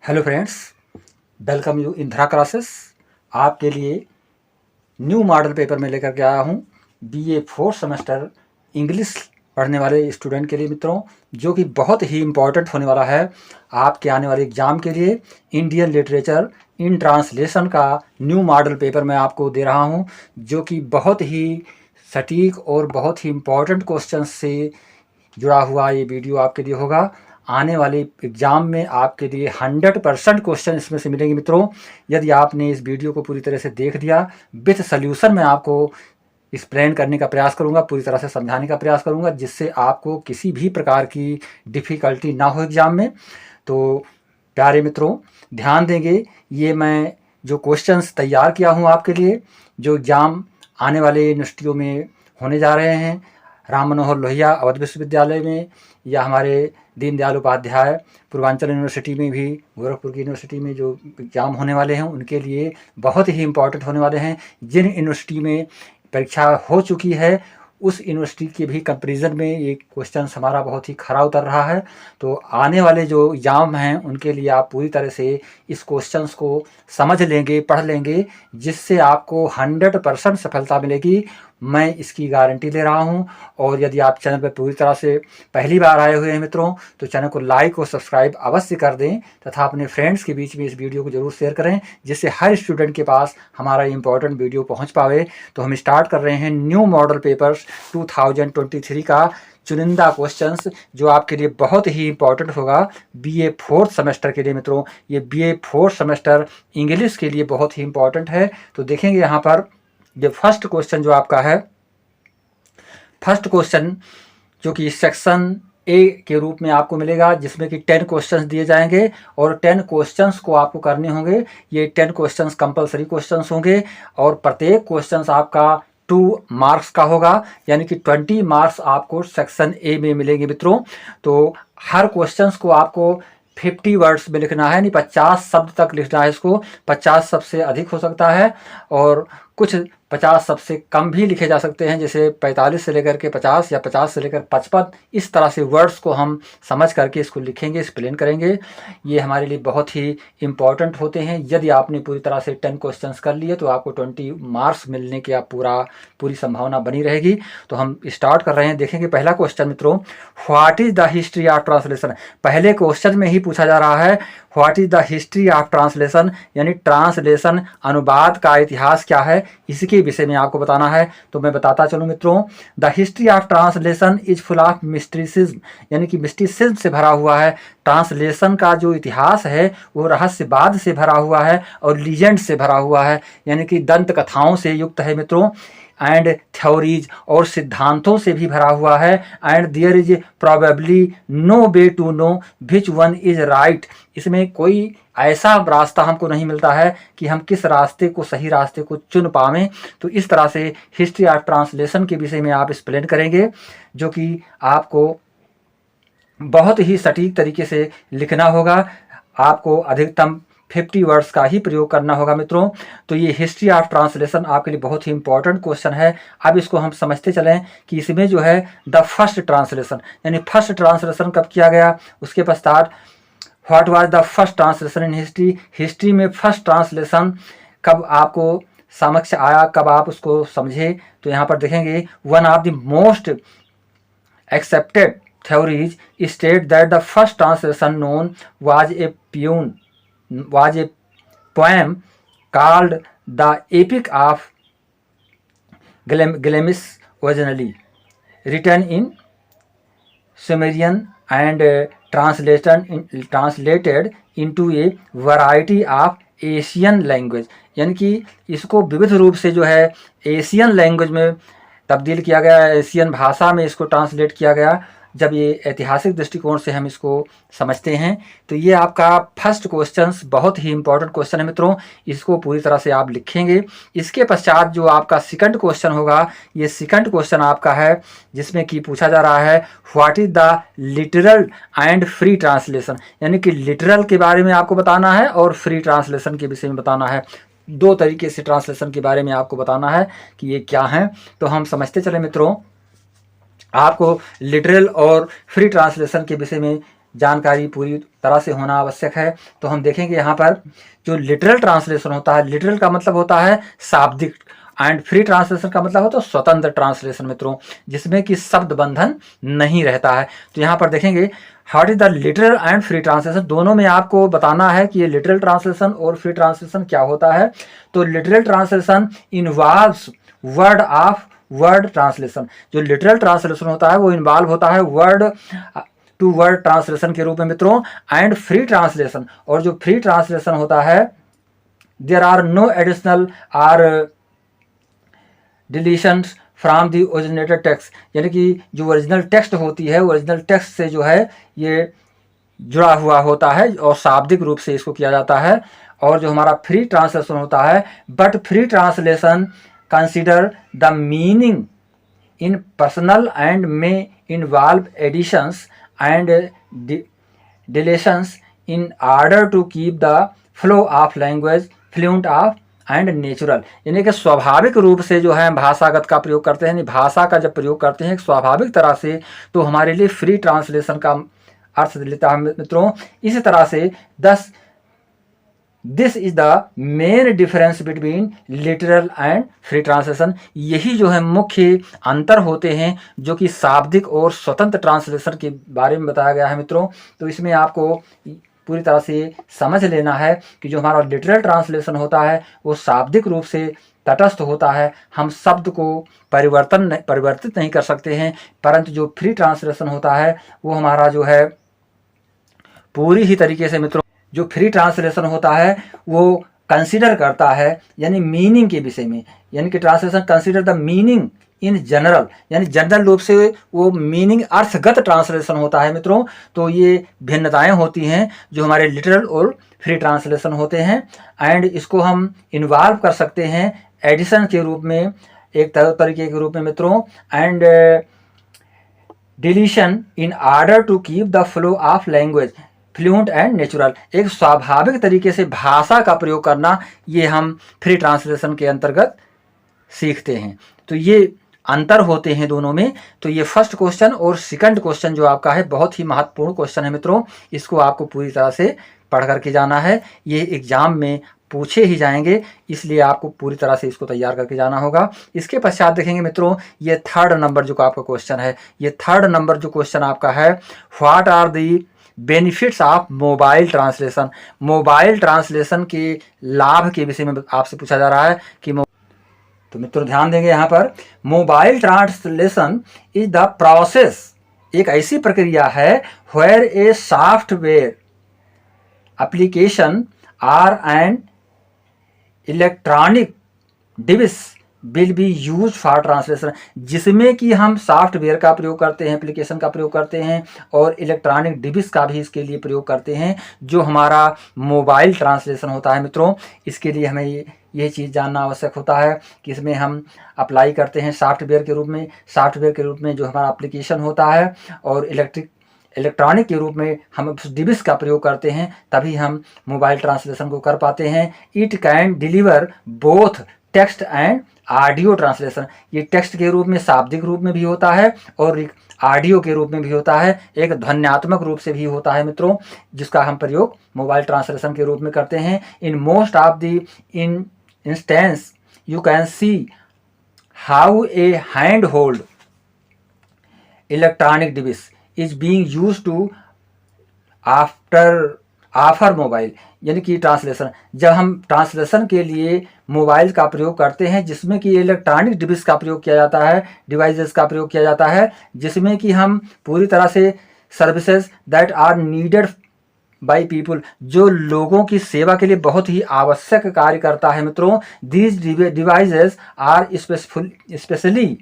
Hello friends, welcome you Indira classes. आपके लिए new model paper में लेकर के आया हूँ बीए फोर्थ सेमेस्टर इंग्लिश पढ़ने वाले स्टूडेंट के लिए मित्रों, जो कि बहुत ही इम्पोर्टेंट होने वाला है आपके आने वाले एग्ज़ाम के लिए। इंडियन लिटरेचर इन ट्रांसलेशन का न्यू मॉडल पेपर मैं आपको दे रहा हूँ, जो कि बहुत ही सटीक और बहुत ही इम्पोर्टेंट क्वेश्चन से जुड़ा हुआ ये वीडियो आपके लिए होगा। आने वाले एग्ज़ाम में आपके लिए 100% क्वेश्चन इसमें से मिलेंगे मित्रों। यदि आपने इस वीडियो को पूरी तरह से देख दिया, विथ सल्यूशन मैं आपको एक्सप्लेन करने का प्रयास करूंगा, पूरी तरह से समझाने का प्रयास करूंगा, जिससे आपको किसी भी प्रकार की डिफ़िकल्टी ना हो एग्ज़ाम में। तो प्यारे मित्रों, ध्यान देंगे, ये मैं जो क्वेश्चंस तैयार किया हूँ आपके लिए, जो एग्ज़ाम आने वाले यूनिवर्सिटियों में होने जा रहे हैं, राम मनोहर लोहिया अवध विश्वविद्यालय में, या हमारे दीनदयाल उपाध्याय पूर्वांचल यूनिवर्सिटी में भी, गोरखपुर की यूनिवर्सिटी में जो एग्ज़ाम होने वाले हैं उनके लिए बहुत ही इम्पोर्टेंट होने वाले हैं। जिन यूनिवर्सिटी में परीक्षा हो चुकी है उस यूनिवर्सिटी के भी कंपैरिजन में ये क्वेश्चन हमारा बहुत ही खरा उतर रहा है। तो आने वाले जो एग्ज़ाम हैं उनके लिए आप पूरी तरह से इस क्वेश्चंस को समझ लेंगे, पढ़ लेंगे, जिससे आपको 100% सफलता मिलेगी। मैं इसकी गारंटी दे रहा हूं। और यदि आप चैनल पर पूरी तरह से पहली बार आए हुए हैं मित्रों, तो चैनल को लाइक और सब्सक्राइब अवश्य कर दें, तथा अपने फ्रेंड्स के बीच में इस वीडियो को जरूर शेयर करें, जिससे हर स्टूडेंट के पास हमारा इंपॉर्टेंट वीडियो पहुंच पावे। तो हम स्टार्ट कर रहे हैं न्यू मॉडल पेपर्स 2023 का चुनिंदा क्वेश्चंस, जो आपके लिए बहुत ही इंपॉर्टेंट होगा बीए फोर्थ सेमेस्टर के लिए मित्रों। ये बीए फोर्थ सेमेस्टर इंग्लिश के लिए बहुत ही इंपॉर्टेंट है। तो देखेंगे यहाँ पर ये फर्स्ट क्वेश्चन जो आपका है, फर्स्ट क्वेश्चन जो कि सेक्शन ए के रूप में आपको मिलेगा, जिसमें कि 10 क्वेश्चंस दिए जाएंगे और 10 क्वेश्चंस को आपको करने होंगे। ये 10 क्वेश्चंस कंपलसरी क्वेश्चंस होंगे और प्रत्येक क्वेश्चंस आपका 2 मार्क्स का होगा, यानी कि 20 मार्क्स आपको सेक्शन ए में मिलेंगे मित्रों। तो हर क्वेश्चंस को आपको 50 वर्ड्स में लिखना है, यानी 50 शब्द तक लिखना है इसको। 50 शब्द से अधिक हो सकता है और कुछ 50 शब्द से कम भी लिखे जा सकते हैं, जैसे 45 से लेकर के 50 या 50 से लेकर 55। इस तरह से वर्ड्स को हम समझ करके इसको लिखेंगे, एक्सप्लेन करेंगे। ये हमारे लिए बहुत ही इम्पॉर्टेंट होते हैं। यदि आपने पूरी तरह से 10 क्वेश्चंस कर लिए तो आपको 20 मार्क्स मिलने की पूरी संभावना बनी रहेगी। तो हम स्टार्ट कर रहे हैं। देखेंगे पहला क्वेश्चन मित्रों, what is the history of translation. पहले क्वेश्चन में ही पूछा जा रहा है what is the history of translation, यानी ट्रांसलेशन अनुवाद का इतिहास क्या है, इसके विषय में आपको बताना है। तो मैं बताता चलूं मित्रों, the history of translation is full of mysticism, यानी कि मिस्टिसिज्म से भरा हुआ है। ट्रांसलेशन का जो इतिहास है वो रहस्यवाद से भरा हुआ है और लीजेंड से भरा हुआ है, यानी कि दंत कथाओं से युक्त है मित्रों। एंड थ्योरीज, और सिद्धांतों से भी भरा हुआ है। And there is probably no way to know which one is right, इसमें कोई ऐसा रास्ता हमको नहीं मिलता है कि हम किस रास्ते को, सही रास्ते को चुन पावें। तो इस तरह से हिस्ट्री ऑफ ट्रांसलेशन के विषय में आप एक्सप्लेन करेंगे, जो कि आपको बहुत ही सटीक तरीके से लिखना होगा। आपको अधिकतम 50 वर्ड्स का ही प्रयोग करना होगा मित्रों। तो ये हिस्ट्री ऑफ ट्रांसलेशन आपके लिए बहुत ही इंपॉर्टेंट क्वेश्चन है। अब इसको हम समझते चलें कि इसमें जो है द फर्स्ट ट्रांसलेशन, यानी फर्स्ट ट्रांसलेशन कब किया गया, उसके पश्चात what was the first translation in history, history में फर्स्ट ट्रांसलेशन कब आपको समक्ष आया, कब आप उसको समझे। तो यहाँ पर देखेंगे one of the most accepted theories state that the first translation known was a poem called the Epic of Gilgamesh, originally written in Sumerian and translated into a variety of Asian language, यानी कि इसको विविध रूप से जो है Asian language में तब्दील किया गया, एशियन भाषा में इसको ट्रांसलेट किया गया। जब ये ऐतिहासिक दृष्टिकोण से हम इसको समझते हैं, तो ये आपका फर्स्ट क्वेश्चन बहुत ही इंपॉर्टेंट क्वेश्चन है मित्रों। इसको पूरी तरह से आप लिखेंगे। इसके पश्चात जो आपका सेकंड क्वेश्चन होगा, ये सेकंड क्वेश्चन आपका है, जिसमें कि पूछा जा रहा है what is the literal and free translation, यानी कि लिटरल के बारे में आपको बताना है और फ्री ट्रांसलेशन के विषय में बताना है। दो तरीके से ट्रांसलेशन के बारे में आपको बताना है कि ये क्या है। तो हम समझते चले मित्रों, आपको लिटरल और फ्री ट्रांसलेशन के विषय में जानकारी पूरी तरह से होना आवश्यक है। तो हम देखेंगे यहाँ पर जो लिटरल ट्रांसलेशन होता है, लिटरल का मतलब होता है शाब्दिक, एंड फ्री ट्रांसलेशन का मतलब होता है स्वतंत्र ट्रांसलेशन मित्रों, जिसमें कि शब्द बंधन नहीं रहता है। तो यहाँ पर देखेंगे what is the literal and free translation, दोनों में आपको बताना है कि ये लिटरल ट्रांसलेशन और फ्री ट्रांसलेशन क्या होता है। तो literal translation involves word of word translation, जो लिटरल ट्रांसलेशन होता है वो इन्वॉल्व होता है वर्ड टू वर्ड ट्रांसलेशन के रूप में मित्रों। एंड फ्री ट्रांसलेशन, और जो फ्री ट्रांसलेशन होता है there are no additional or deletions from the originated text, यानी कि जो ओरिजिनल टेक्स्ट होती है, ओरिजिनल टेक्स्ट से जो है ये जुड़ा हुआ होता है और शाब्दिक रूप से इसको किया जाता है। और जो हमारा फ्री ट्रांसलेशन होता है, but free translation consider the meaning in personal and may involve additions and deletions in order to keep the flow of language fluent of and natural, यानी कि स्वाभाविक रूप से जो है भाषागत का प्रयोग करते हैं, भाषा का जब प्रयोग करते हैं स्वाभाविक तरह से, तो हमारे लिए फ्री ट्रांसलेशन का अर्थ लेता है मित्रों। इसी तरह से this is the main difference between literal and free translation, यही जो है मुख्य अंतर होते हैं जो कि शाब्दिक और स्वतंत्र ट्रांसलेशन के बारे में बताया गया है मित्रों। तो इसमें आपको पूरी तरह से समझ लेना है कि जो हमारा लिटरल ट्रांसलेशन होता है वो शाब्दिक रूप से तटस्थ होता है, हम शब्द को परिवर्तित नहीं कर सकते हैं, परंतु जो फ्री ट्रांसलेशन होता है वो हमारा जो है पूरी ही तरीके से मित्रों, जो फ्री ट्रांसलेशन होता है वो कंसीडर करता है यानी मीनिंग के विषय में, यानी कि translation consider the meaning in general, यानी जनरल रूप से वो मीनिंग अर्थगत ट्रांसलेशन होता है मित्रों। तो ये भिन्नताएं होती हैं जो हमारे लिटरल और फ्री ट्रांसलेशन होते हैं। एंड इसको हम इन्वॉल्व कर सकते हैं एडिशन के रूप में, एक तरीके के रूप में मित्रों, and deletion in order to keep the flow of language fluent and natural, एक स्वाभाविक तरीके से भाषा का प्रयोग करना, ये हम फ्री ट्रांसलेशन के अंतर्गत सीखते हैं। तो ये अंतर होते हैं दोनों में। तो ये फर्स्ट क्वेश्चन और सेकंड क्वेश्चन जो आपका है बहुत ही महत्वपूर्ण क्वेश्चन है मित्रों, इसको आपको पूरी तरह से पढ़ करके जाना है, ये एग्जाम में पूछे ही जाएंगे, इसलिए आपको पूरी तरह से इसको तैयार करके जाना होगा। इसके पश्चात देखेंगे मित्रों ये थर्ड नंबर जो आपका क्वेश्चन है, ये थर्ड नंबर जो क्वेश्चन आपका है, what are the benefits of mobile translation, mobile translation के लाभ के विषय में आपसे पूछा जा रहा है कि तो मित्रों ध्यान देंगे यहाँ पर, mobile translation is the process, एक ऐसी प्रक्रिया है where a software application or and electronic device will be use for translation, जिसमें कि हम सॉफ्टवेयर का प्रयोग करते हैं, एप्लीकेशन का प्रयोग करते हैं और इलेक्ट्रॉनिक डिवाइस का भी इसके लिए प्रयोग करते हैं, जो हमारा मोबाइल ट्रांसलेशन होता है मित्रों। इसके लिए हमें ये चीज़ जानना आवश्यक होता है कि इसमें हम अप्लाई करते हैं सॉफ्टवेयर के रूप में, सॉफ्टवेयर के रूप में जो हमारा एप्लीकेशन होता है, और इलेक्ट्रॉनिक के रूप में हम उस डिवाइस का प्रयोग करते हैं, तभी हम मोबाइल ट्रांसलेशन को कर पाते हैं। It can deliver both text and audio translation, ये टेक्स्ट के रूप में शाब्दिक रूप में भी होता है और ऑडियो के रूप में भी होता है, एक ध्वन्यात्मक रूप से भी होता है मित्रों, जिसका हम प्रयोग मोबाइल ट्रांसलेशन के रूप में करते हैं। In most of the instance you can see how a hand hold electronic device is being used to offer mobile, यानी कि ट्रांसलेशन, जब हम ट्रांसलेशन के लिए मोबाइल का प्रयोग करते हैं जिसमें कि इलेक्ट्रॉनिक डिवाइस का प्रयोग किया जाता है, डिवाइसेस का प्रयोग किया जाता है, जिसमें कि हम पूरी तरह से services that are needed by people, जो लोगों की सेवा के लिए बहुत ही आवश्यक कार्य करता है मित्रों। These devices are specially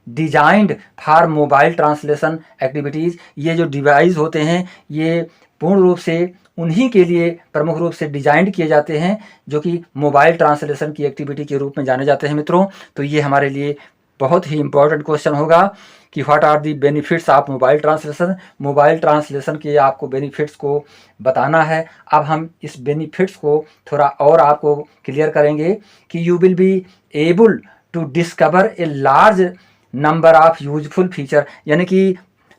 designed for mobile translation activities, ये जो डिवाइस होते हैं ये पूर्ण रूप से उन्हीं के लिए प्रमुख रूप से डिजाइन किए जाते हैं जो कि मोबाइल ट्रांसलेशन की एक्टिविटी के रूप में जाने जाते हैं मित्रों। तो ये हमारे लिए बहुत ही इंपॉर्टेंट क्वेश्चन होगा कि what are the benefits of mobile translation, mobile translation के आपको बेनिफिट्स को बताना है। अब हम इस बेनिफिट्स को थोड़ा और आपको क्लियर करेंगे कि you will be able to discover a large number of useful feature, यानी कि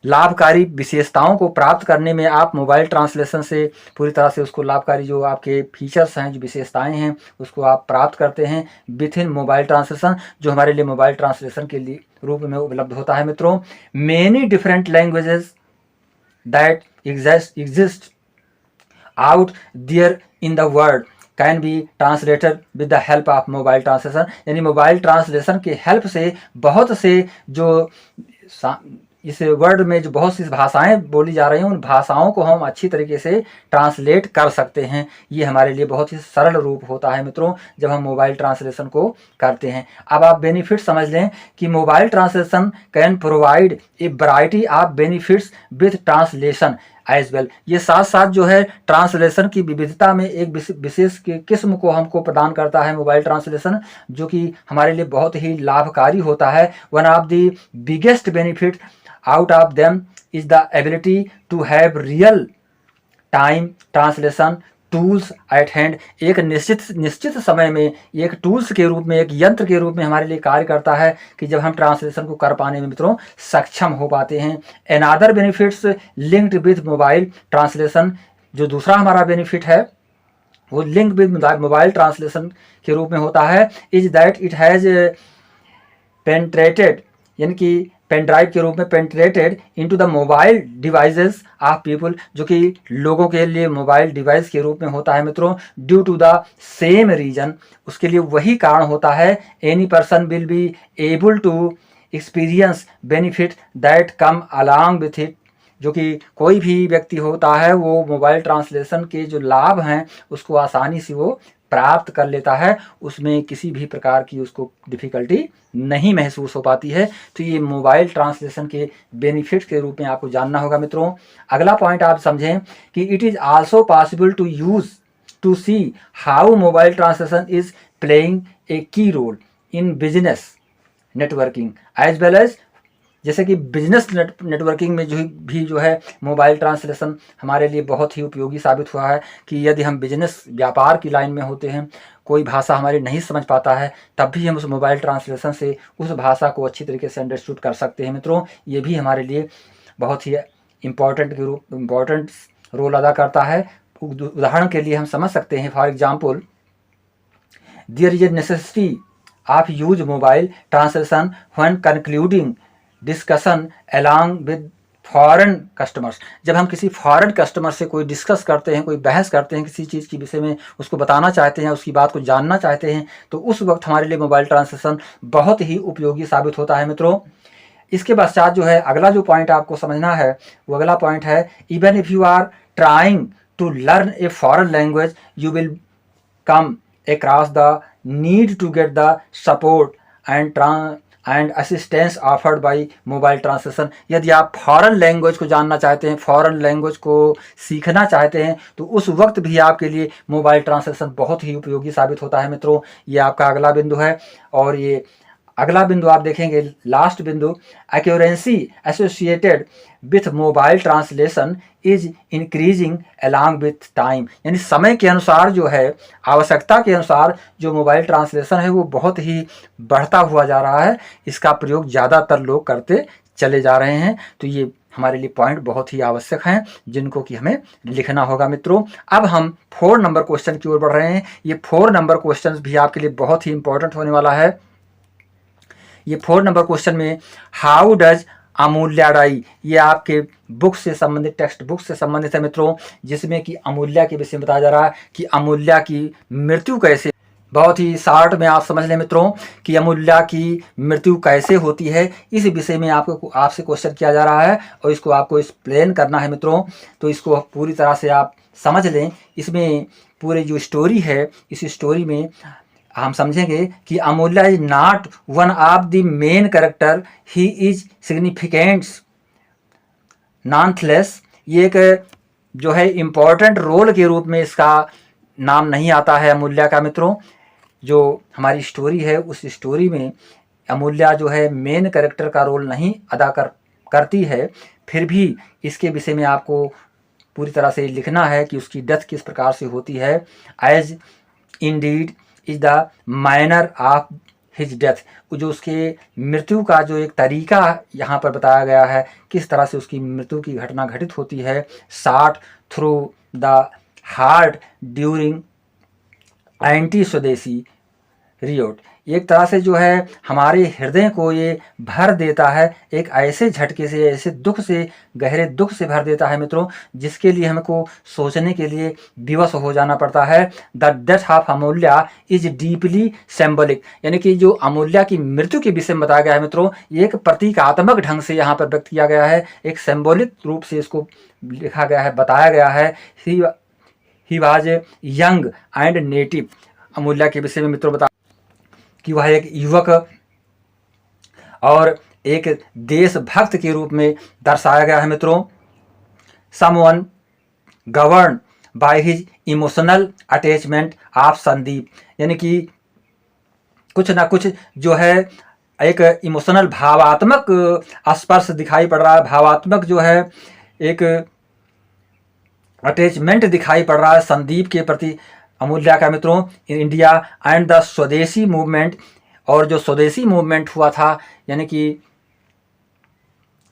लाभकारी विशेषताओं को प्राप्त करने में आप मोबाइल ट्रांसलेशन से पूरी तरह से उसको लाभकारी जो आपके फीचर्स हैं, जो विशेषताएं हैं, उसको आप प्राप्त करते हैं विथ इन मोबाइल ट्रांसलेशन, जो हमारे लिए मोबाइल ट्रांसलेशन के लिए रूप में उपलब्ध होता है मित्रों। Many different languages that exist out there in the world can be translated with the help of mobile translation, यानी मोबाइल ट्रांसलेशन के हेल्प से बहुत से जो इस वर्ल्ड में जो बहुत सी भाषाएं बोली जा रही हैं, उन भाषाओं को हम अच्छी तरीके से ट्रांसलेट कर सकते हैं। ये हमारे लिए बहुत ही सरल रूप होता है मित्रों जब हम मोबाइल ट्रांसलेशन को करते हैं। अब आप बेनिफिट समझ लें कि mobile translation can provide a variety of benefits with translation as well. ये साथ साथ जो है ट्रांसलेशन की विविधता में एक विशेष किस्म को हमको प्रदान करता है मोबाइल ट्रांसलेशन, जो कि हमारे लिए बहुत ही लाभकारी होता है। One of the biggest benefit out of them is the ability to have real time translation tools at hand। एक निश्चित समय में एक टूल्स के रूप में, एक यंत्र के रूप में हमारे लिए कार्य करता है कि जब हम ट्रांसलेशन को कर पाने में मित्रों सक्षम हो पाते हैं। another benefits linked with mobile translation, जो दूसरा हमारा बेनिफिट है वो लिंक विद मोबाइल ट्रांसलेशन के रूप में होता है, is that it has penetrated, यानी कि पेन ड्राइव के रूप में penetrated into the mobile devices of people, जो कि लोगों के लिए मोबाइल डिवाइस के रूप में होता है मित्रों। Due to the same reason, उसके लिए वही कारण होता है, any person will be able to experience benefit that come along with it, जो कि कोई भी व्यक्ति होता है वो मोबाइल ट्रांसलेशन के जो लाभ हैं उसको आसानी से वो प्राप्त कर लेता है, उसमें किसी भी प्रकार की उसको डिफ़िकल्टी नहीं महसूस हो पाती है। तो ये मोबाइल ट्रांसलेशन के बेनिफिट्स के रूप में आपको जानना होगा मित्रों। अगला पॉइंट आप समझें कि it is also possible to use to see how mobile translation is playing a key role in business networking as well as, जैसे कि बिजनेस नेटवर्किंग में जो है मोबाइल ट्रांसलेशन हमारे लिए बहुत ही उपयोगी साबित हुआ है कि यदि हम बिजनेस व्यापार की लाइन में होते हैं, कोई भाषा हमारी नहीं समझ पाता है, तब भी हम उस मोबाइल ट्रांसलेशन से उस भाषा को अच्छी तरीके से अंडरस्टूड कर सकते हैं मित्रों। ये भी हमारे लिए बहुत ही इम्पॉर्टेंट रोल अदा करता है। उदाहरण के लिए हम समझ सकते हैं, for example there is a necessity of use mobile translation when concluding discussion along with foreign customers. जब हम किसी फॉरेन कस्टमर से कोई डिस्कस करते हैं, कोई बहस करते हैं किसी चीज़ के विषय में, उसको बताना चाहते हैं, उसकी बात को जानना चाहते हैं, तो उस वक्त हमारे लिए मोबाइल ट्रांसलेशन बहुत ही उपयोगी साबित होता है मित्रों। इसके पश्चात जो है अगला जो पॉइंट आपको समझना है वो अगला पॉइंट है, even if you are trying to learn a foreign language you will come across the need to get the support and assistance offered by mobile translation. यदि आप फॉरेन लैंग्वेज को जानना चाहते हैं, फॉरेन लैंग्वेज को सीखना चाहते हैं, तो उस वक्त भी आपके लिए मोबाइल ट्रांसलेशन बहुत ही उपयोगी साबित होता है मित्रों। ये आपका अगला बिंदु है। और ये अगला बिंदु आप देखेंगे, लास्ट बिंदु, accuracy associated with mobile translation is increasing along with time, यानी समय के अनुसार जो है, आवश्यकता के अनुसार जो मोबाइल ट्रांसलेशन है वो बहुत ही बढ़ता हुआ जा रहा है। इसका प्रयोग ज़्यादातर लोग करते चले जा रहे हैं। तो ये हमारे लिए पॉइंट बहुत ही आवश्यक हैं जिनको कि हमें लिखना होगा मित्रों। अब हम 4 नंबर क्वेश्चन की ओर बढ़ रहे हैं। ये 4 नंबर क्वेश्चन भी आपके लिए बहुत ही इंपॉर्टेंट होने वाला है। ये 4 नंबर क्वेश्चन में हाउ डज अमूल्याडाई, ये आपके बुक से संबंधित, टेक्स्ट बुक से संबंधित है मित्रों, जिसमें कि अमूल्या के विषय में बताया जा रहा है कि अमूल्या की मृत्यु कैसे, बहुत ही शॉर्ट में आप समझ लें मित्रों कि अमूल्या की मृत्यु कैसे होती है। इस विषय में आपसे क्वेश्चन किया जा रहा है और इसको आपको एक्सप्लेन करना है मित्रों। तो इसको पूरी तरह से आप समझ लें। इसमें पूरी जो स्टोरी है, इस स्टोरी में हम समझेंगे कि Amulya is not one of the main character, he is significant nonetheless. ये एक जो है इम्पॉर्टेंट रोल के रूप में इसका नाम नहीं आता है अमूल्या का मित्रों। जो हमारी स्टोरी है उस स्टोरी में अमूल्या जो है मेन कैरेक्टर का रोल नहीं अदा करती है, फिर भी इसके विषय में आपको पूरी तरह से लिखना है कि उसकी डेथ किस प्रकार से होती है। As indeed is the manner of his death, जो उसके मृत्यु का जो एक तरीका यहाँ पर बताया गया है, किस तरह से उसकी मृत्यु की घटना घटित होती है। Shot through the heart during anti स्वदेशी रियोट, एक तरह से जो है हमारे हृदय को ये भर देता है, एक ऐसे झटके से, ऐसे दुख से, गहरे दुख से भर देता है मित्रों, जिसके लिए हमको सोचने के लिए विवश हो जाना पड़ता है। The death of Amulya is deeply symbolic, यानी कि जो अमूल्या की मृत्यु के विषय में बताया गया है मित्रों, एक प्रतीकात्मक ढंग से यहाँ पर व्यक्त किया गया है, एक सिंबॉलिक रूप से इसको लिखा गया है, बताया गया है। He was young and native, Amulya के विषय में मित्रों बता कि वह एक युवक और एक देशभक्त के रूप में दर्शाया गया है मित्रों। Someone govern by his emotional attachment of Sandeep, यानी कि कुछ ना कुछ जो है एक इमोशनल भावात्मक स्पर्श दिखाई पड़ रहा है, भावात्मक जो है एक अटैचमेंट दिखाई पड़ रहा है संदीप के प्रति अमूल्या का मित्रों। India and the Swadeshi movement, और जो स्वदेशी मूवमेंट हुआ था, यानी कि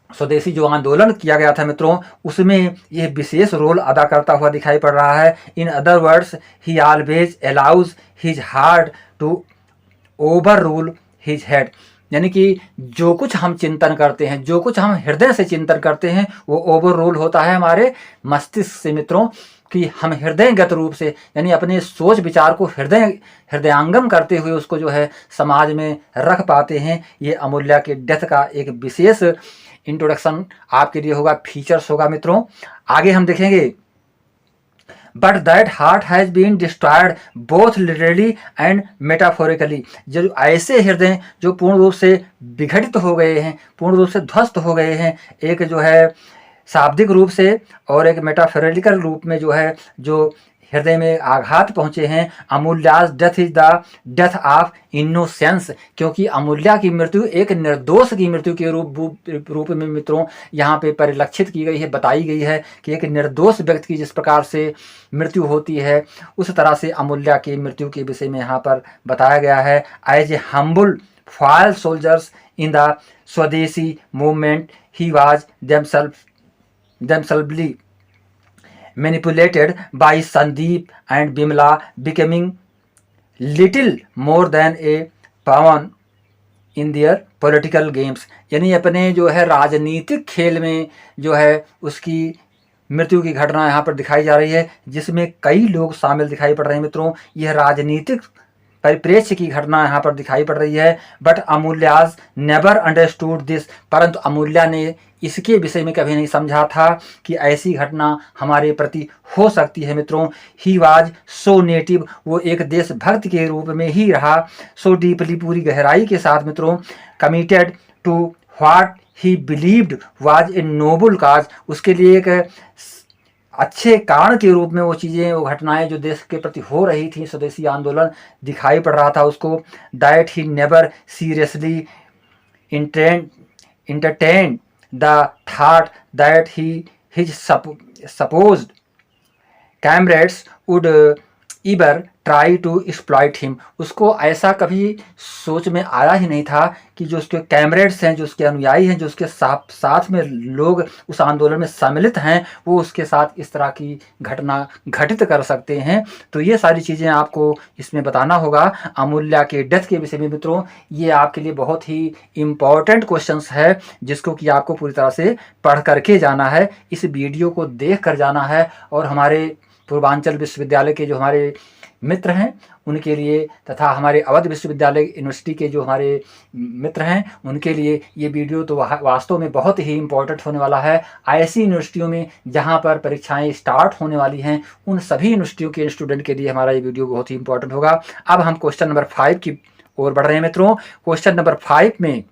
स्वदेशी जो आंदोलन किया गया था मित्रों, उसमें यह विशेष रोल अदा करता हुआ दिखाई पड़ रहा है। In other words, he always allows his heart to overrule his head, यानी कि जो कुछ हम चिंतन करते हैं, जो कुछ हम हृदय से चिंतन करते हैं, वो ओवर रूल होता है हमारे मस्तिष्क से मित्रों, कि हम हृदयगत रूप से, यानी अपने सोच विचार को हृदयांगम करते हुए उसको जो है समाज में रख पाते हैं। ये अमूल्या के डेथ का एक विशेष इंट्रोडक्शन आपके लिए होगा, फीचर्स होगा मित्रों। आगे हम देखेंगे, but that heart has been destroyed both literally and metaphorically, जो ऐसे हृदय जो पूर्ण रूप से विघटित हो गए हैं, पूर्ण रूप से ध्वस्त हो गए हैं, एक जो है शाब्दिक रूप से और एक मेटाफोरिकल रूप में जो है, जो हृदय में आघात पहुंचे हैं। Amulya's death is the death of innocence, क्योंकि अमूल्या की मृत्यु एक निर्दोष की मृत्यु के रूप में मित्रों यहाँ पे परिलक्षित की गई है, बताई गई है कि एक निर्दोष व्यक्ति की जिस प्रकार से मृत्यु होती है, उस तरह से अमूल्या की मृत्यु के विषय में यहाँ पर बताया गया है। As a humble foil soldiers in the Swadeshi movement, he was themselves manipulated by Sandeep and Bimla, becoming little more than a pawn in their political games, यानी अपने जो है राजनीतिक खेल में जो है उसकी मृत्यु की घटना यहाँ पर दिखाई जा रही है, जिसमें कई लोग शामिल दिखाई पड़ रहे हैं मित्रों। यह राजनीतिक परिप्रेक्ष्य की घटना यहाँ पर दिखाई पड़ रही है। बट अमूल्याज नेवर अंडरस्टूड दिस, परंतु अमूल्या ने इसके विषय में कभी नहीं समझा था कि ऐसी घटना हमारे प्रति हो सकती है मित्रों। ही वाज सो नेटिव, वो एक देशभक्त के रूप में ही रहा, सो डीपली, पूरी गहराई के साथ मित्रों, committed to what he believed was a noble cause, उसके लिए एक अच्छे कारण के रूप में वो चीज़ें, वो घटनाएं जो देश के प्रति हो रही थी, स्वदेशी आंदोलन दिखाई पड़ रहा था उसको। That he never seriously entertained the thought that his supposed comrades would ever try to exploit him, उसको ऐसा कभी सोच में आया ही नहीं था कि जो उसके कैमरेड्स हैं, जो उसके अनुयायी हैं, जो उसके साथ में लोग उस आंदोलन में सम्मिलित हैं, वो उसके साथ इस तरह की घटना घटित कर सकते हैं। तो ये सारी चीज़ें आपको इसमें बताना होगा। अमूल्या के डेथ के विषय में मित्रों, ये आपके लिए बहुत ही इम्पॉर्टेंट क्वेश्चंस है, जिसको कि आपको पूरी तरह से पढ़ करके जाना है, इस वीडियो को देख कर जाना है। और हमारे पूर्वांचल विश्वविद्यालय के जो हमारे मित्र हैं उनके लिए, तथा हमारे अवध विश्वविद्यालय यूनिवर्सिटी के जो हमारे मित्र हैं उनके लिए ये वीडियो तो वास्तव में बहुत ही इम्पोर्टेंट होने वाला है। ऐसी यूनिवर्सिटियों में जहां पर परीक्षाएं स्टार्ट होने वाली हैं, उन सभी यूनिवर्सिटियों के स्टूडेंट के लिए हमारा ये वीडियो बहुत ही इंपॉर्टेंट होगा। अब हम क्वेश्चन नंबर 5 की ओर बढ़ रहे हैं मित्रों। क्वेश्चन नंबर 5 में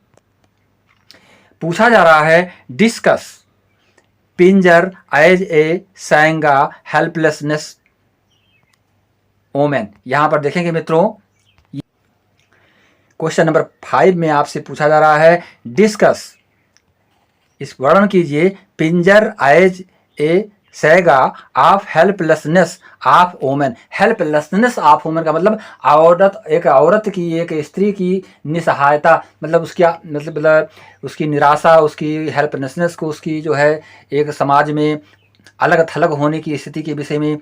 पूछा जा रहा है, discuss Pinjar as a saga helplessness women. यहां पर देखेंगे मित्रों, क्वेश्चन नंबर 5 में आपसे पूछा जा रहा है, डिस्कस, इस वर्णन कीजिए, Pinjar as a saga of helplessness of women. Helplessness of women का मतलब एक औरत की, एक स्त्री की निसहायता, मतलब उसकी निराशा, उसकी हेल्पलेसनेस को, उसकी जो है एक समाज में अलग थलग होने की स्थिति के विषय में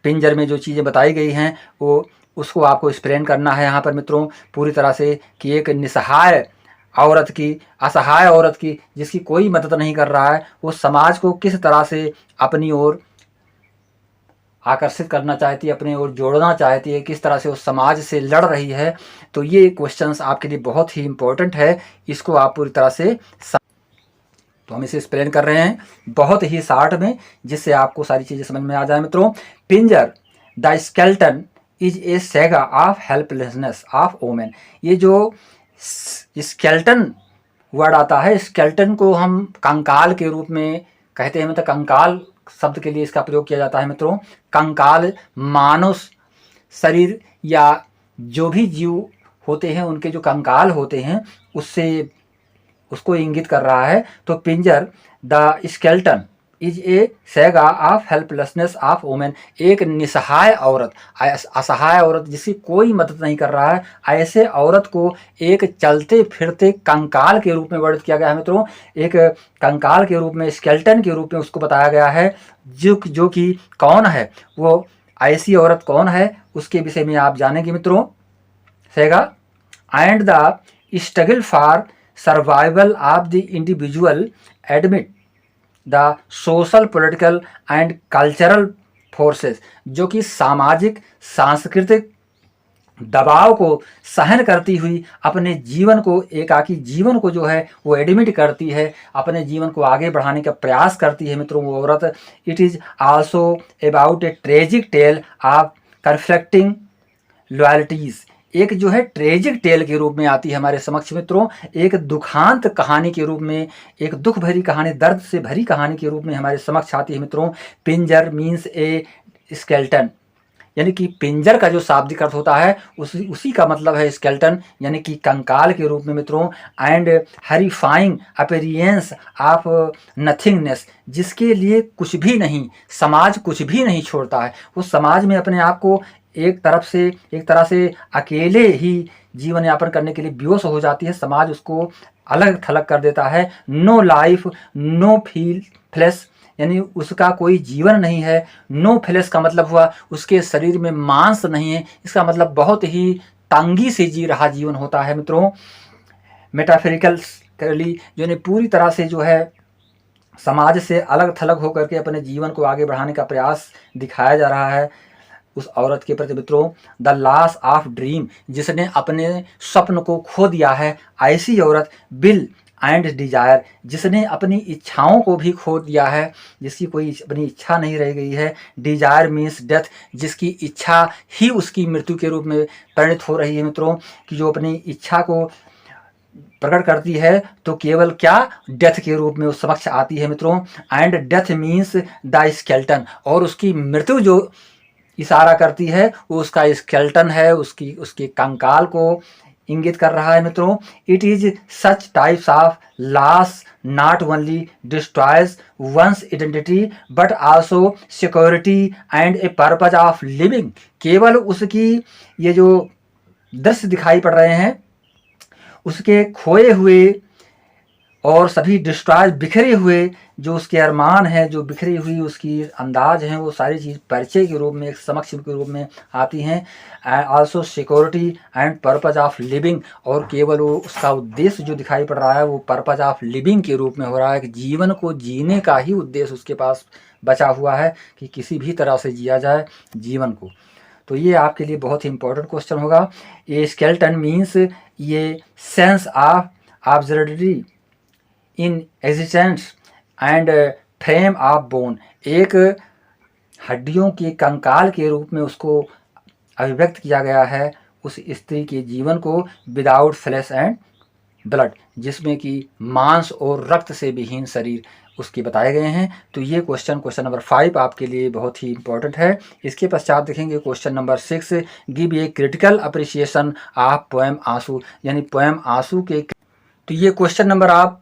पिंजर में जो चीज़ें बताई गई हैं वो उसको आपको एक्सप्लेन करना है यहाँ पर मित्रों पूरी तरह से, कि एक निसहाय औरत की, असहाय औरत की, जिसकी कोई मदद नहीं कर रहा है, वो समाज को किस तरह से अपनी ओर आकर्षित करना चाहती है, अपनी ओर जोड़ना चाहती है, किस तरह से वो समाज से लड़ रही है। तो ये क्वेश्चंस आपके लिए बहुत ही इम्पोर्टेंट है, इसको आप पूरी तरह से तो हम इसे एक्सप्लेन कर रहे हैं बहुत ही शार्ट में, जिससे आपको सारी चीज़ें समझ में आ जाए मित्रों। Pinjar the skeleton is a saga of helplessness of women. ये जो स्केल्टन वर्ड आता है, स्केल्टन को हम कंकाल के रूप में कहते हैं, मतलब कंकाल शब्द के लिए इसका प्रयोग किया जाता है मित्रों। कंकाल मानव शरीर या जो भी जीव होते हैं उनके जो कंकाल होते हैं उसको इंगित कर रहा है। तो Pinjar the skeleton is a saga of helplessness of women. एक निसहाय औरत, असहाय औरत जिसकी कोई मदद नहीं कर रहा है, ऐसे औरत को एक चलते फिरते कंकाल के रूप में वर्णित किया गया है मित्रों। एक कंकाल के रूप में, स्केल्टन के रूप में उसको बताया गया है। जो कि कौन है, वो ऐसी औरत कौन है, उसके विषय में आप जानेंगे मित्रों। Saga and the struggle for survival of the individual admit the social, political and cultural forces. जो कि सामाजिक सांस्कृतिक दबाव को सहन करती हुई अपने जीवन को, एकाकी जीवन को जो है वो एडमिट करती है, अपने जीवन को आगे बढ़ाने का प्रयास करती है मित्रों वो औरत। It is also about a tragic tale of conflicting loyalties. एक जो है ट्रेजिक टेल के रूप में आती है हमारे समक्ष मित्रों, एक दुखांत कहानी के रूप में, एक दुख भरी कहानी, दर्द से भरी कहानी के रूप में हमारे समक्ष आती है मित्रों। पिंजर मीन्स ए स्केल्टन, यानी कि पिंजर का जो शाब्दिक अर्थ होता है उसी का मतलब है स्केल्टन, यानी कि कंकाल के रूप में मित्रों। एंड हरीफाइंग अपीयरेंस ऑफ नथिंगनेस, जिसके लिए कुछ भी नहीं, समाज कुछ भी नहीं छोड़ता है, वो समाज में अपने आप को एक तरह से अकेले ही जीवन यापन करने के लिए बेहोश हो जाती है, समाज उसको अलग थलग कर देता है। नो लाइफ नो फ्लेश, यानी उसका कोई जीवन नहीं है। नो फ्लेश का मतलब हुआ उसके शरीर में मांस नहीं है, इसका मतलब बहुत ही तंगी से जी रहा जीवन होता है मित्रों। मेटाफोरिकली जो ने पूरी तरह से जो है समाज से अलग थलग होकर के अपने जीवन को आगे बढ़ाने का प्रयास दिखाया जा रहा है उस औरत के प्रति मित्रों। द लॉस ऑफ ड्रीम, जिसने अपने स्वप्न को खो दिया है, ऐसी औरत। विल एंड डिजायर, जिसने अपनी इच्छाओं को भी खो दिया है, जिसकी कोई अपनी इच्छा नहीं रह गई है। डिजायर मीन्स डेथ, जिसकी इच्छा ही उसकी मृत्यु के रूप में परिणित हो रही है मित्रों, कि जो अपनी इच्छा को प्रकट करती है तो केवल क्या, डेथ के रूप में उस समक्ष आती है मित्रों। And death means the skeleton, और उसकी मृत्यु जो इशारा करती है वो उसका स्केल्टन है, उसके कंकाल को इंगित कर रहा है मित्रों। It is such types of loss not only destroys one's identity but also security and a purpose of living. केवल उसकी ये जो दृश्य दिखाई पड़ रहे हैं, उसके खोए हुए और सभी डिस्ट्रॉय, बिखरे हुए जो उसके अरमान हैं, जो बिखरी हुई उसकी अंदाज हैं, वो सारी चीज़ परिचय के रूप में, एक समक्ष के रूप में आती हैं। Also security and purpose of living, और केवल वो उसका उद्देश्य जो दिखाई पड़ रहा है वो पर्पज ऑफ लिविंग के रूप में हो रहा है, कि जीवन को जीने का ही उद्देश्य उसके पास बचा हुआ है, कि किसी भी तरह से जिया जाए जीवन को। तो ये आपके लिए बहुत ही इंपॉर्टेंट क्वेश्चन होगा। ये स्केल्टन मीन्स ये sense of absurdity in existence and frame of bone, एक हड्डियों के कंकाल के रूप में उसको अभिव्यक्त किया गया है उस स्त्री के जीवन को, विदाउट फ्लैश एंड ब्लड, जिसमें कि मांस और रक्त से विहीन शरीर उसके बताए गए हैं। तो ये क्वेश्चन नंबर 5 आपके लिए बहुत ही इंपॉर्टेंट है। इसके पश्चात देखेंगे question number 6, give a critical appreciation of poem आंसू, यानी पोएम आंसू के। तो ये क्वेश्चन नंबर आप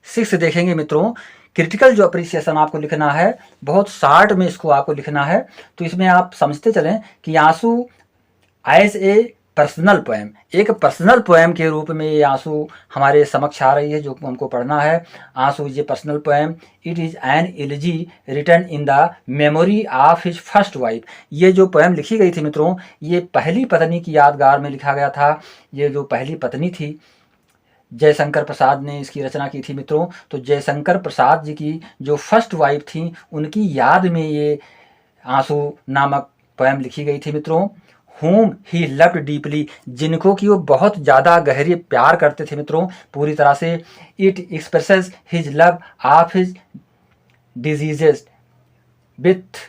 6 देखेंगे मित्रों, क्रिटिकल जो अप्रिसिएशन आपको लिखना है, बहुत शार्ट में इसको आपको लिखना है। तो इसमें आप समझते चलें कि आंसू एज ए पर्सनल पोएम, एक पर्सनल पोएम के रूप में ये आंसू हमारे समक्ष आ रही है, जो हमको पढ़ना है। Aansu is a personal poem, it is an elegy written in the memory of his first wife. ये जो पोएम लिखी गई थी मित्रों, ये पहली पत्नी की यादगार में लिखा गया था। ये जो पहली पत्नी थी, जयशंकर प्रसाद ने इसकी रचना की थी मित्रों। तो जयशंकर प्रसाद जी की जो फर्स्ट वाइफ थी, उनकी याद में ये आंसू नामक पोएम लिखी गई थी मित्रों। whom he loved deeply, जिनको कि वो बहुत ज़्यादा गहरी प्यार करते थे मित्रों, पूरी तरह से। it expresses his love of his deceased with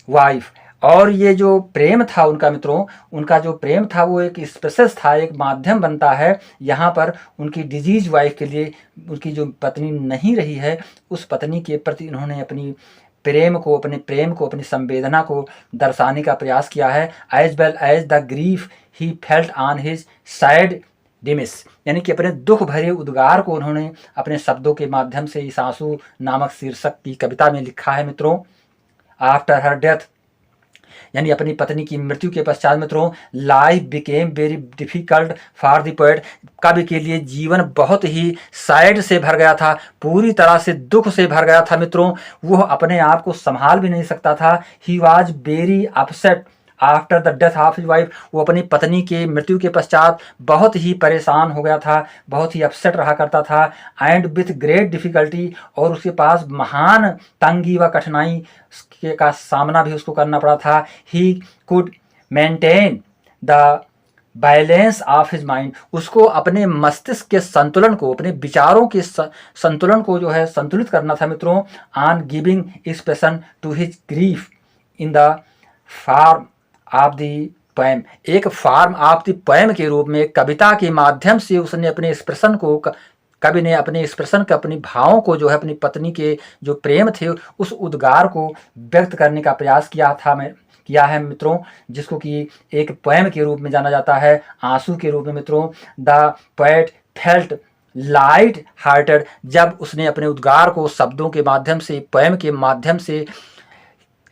wife, और ये जो प्रेम था उनका मित्रों, उनका जो प्रेम था वो एक स्पेशस था, एक माध्यम बनता है यहाँ पर उनकी डिजीज वाइफ के लिए। उनकी जो पत्नी नहीं रही है, उस पत्नी के प्रति उन्होंने अपनी प्रेम को, अपनी संवेदना को दर्शाने का प्रयास किया है। As well as the grief he felt on his sad demise, यानी कि अपने दुख भरे उद्गार को उन्होंने अपने शब्दों के माध्यम से इस आंसू नामक शीर्षक की कविता में लिखा है मित्रों। आफ्टर हर डेथ, यानी अपनी पत्नी की मृत्यु के पश्चात मित्रों, life became very difficult for the poet, कवि के लिए जीवन बहुत ही सैड से भर गया था, पूरी तरह से दुख से भर गया था मित्रों। वह अपने आप को संभाल भी नहीं सकता था। He was very upset after the death of his wife, वो अपनी पत्नी के मृत्यु के पश्चात बहुत ही परेशान हो गया था, बहुत ही अपसेट रहा करता था। एंड विथ ग्रेट डिफिकल्टी, और उसके पास महान तंगी व कठिनाई का सामना भी उसको करना पड़ा था। He could maintain the balance of his mind, उसको अपने मस्तिष्क के संतुलन को, अपने विचारों के संतुलन को जो है संतुलित करना था मित्रों। On giving expression to his grief in the form of the poem, एक फॉर्म ऑफ द पोएम के रूप में, कविता के माध्यम से उसने अपने एक्सप्रेशन को, कवि ने अपने एक्सप्रेशन का, अपनी भावों को जो है, अपनी पत्नी के जो प्रेम थे उस उद्गार को व्यक्त करने का प्रयास किया है मित्रों, जिसको कि एक पोएम के रूप में जाना जाता है, आंसू के रूप में मित्रों। The poet felt light hearted, जब उसने अपने उद्गार को शब्दों के माध्यम से, पोएम के माध्यम से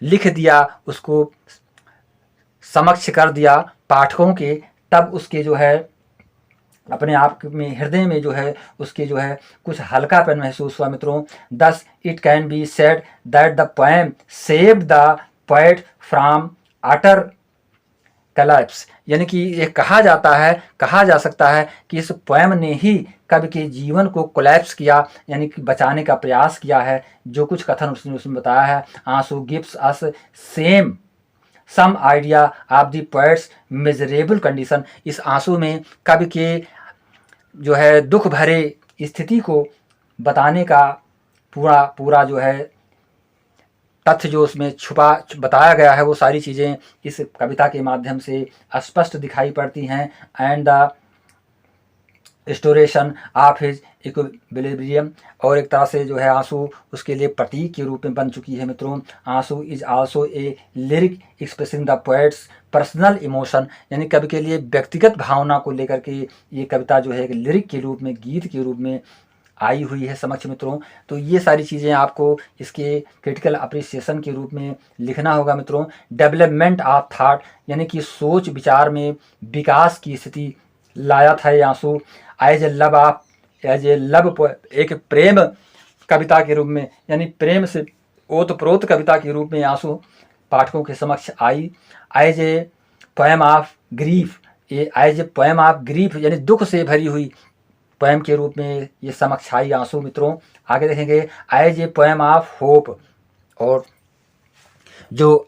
लिख दिया, उसको समक्ष कर दिया पाठकों के, तब उसके जो है अपने आप में, हृदय में जो है, उसके जो है कुछ हल्कापन महसूस हुआ मित्रों। Thus it can be said that the poem saved the poet from utter collapse, यानी कि ये कहा जा सकता है कि इस पोएम ने ही कवि के जीवन को कोलैप्स किया, यानी कि बचाने का प्रयास किया है। जो कुछ कथन उसने बताया है, Aansu gives us some idea of the poet's miserable condition, इस आंसू में कवि के जो है दुख भरे स्थिति को बताने का पूरा जो है तथ्य जो उसमें छुपा बताया गया है, वो सारी चीज़ें इस कविता के माध्यम से स्पष्ट दिखाई पड़ती हैं। And the restoration of his equilibrium, और एक तरह से जो है आंसू उसके लिए प्रतीक के रूप में बन चुकी है मित्रों। आंसू is also a lyric expressing the poets personal emotion, यानी कवि के लिए व्यक्तिगत भावना को लेकर के ये कविता जो है एक लिरिक के रूप में, गीत के रूप में आई हुई है समक्ष मित्रों। तो ये सारी चीज़ें आपको इसके क्रिटिकल अप्रिसिएशन के रूप में लिखना होगा मित्रों। डेवलपमेंट ऑफ थाट, यानी कि सोच विचार में विकास की स्थिति लाया था ये आंसू। एज ए लव एक प्रेम कविता के रूप में, यानी प्रेम से ओतप्रोत कविता के रूप में आंसू पाठकों के समक्ष आई। As a poem of grief, as a poem of grief, यानी दुख से भरी हुई पोएम के रूप में ये समक्ष आई आंसू मित्रों। आगे देखेंगे as a poem of hope, और जो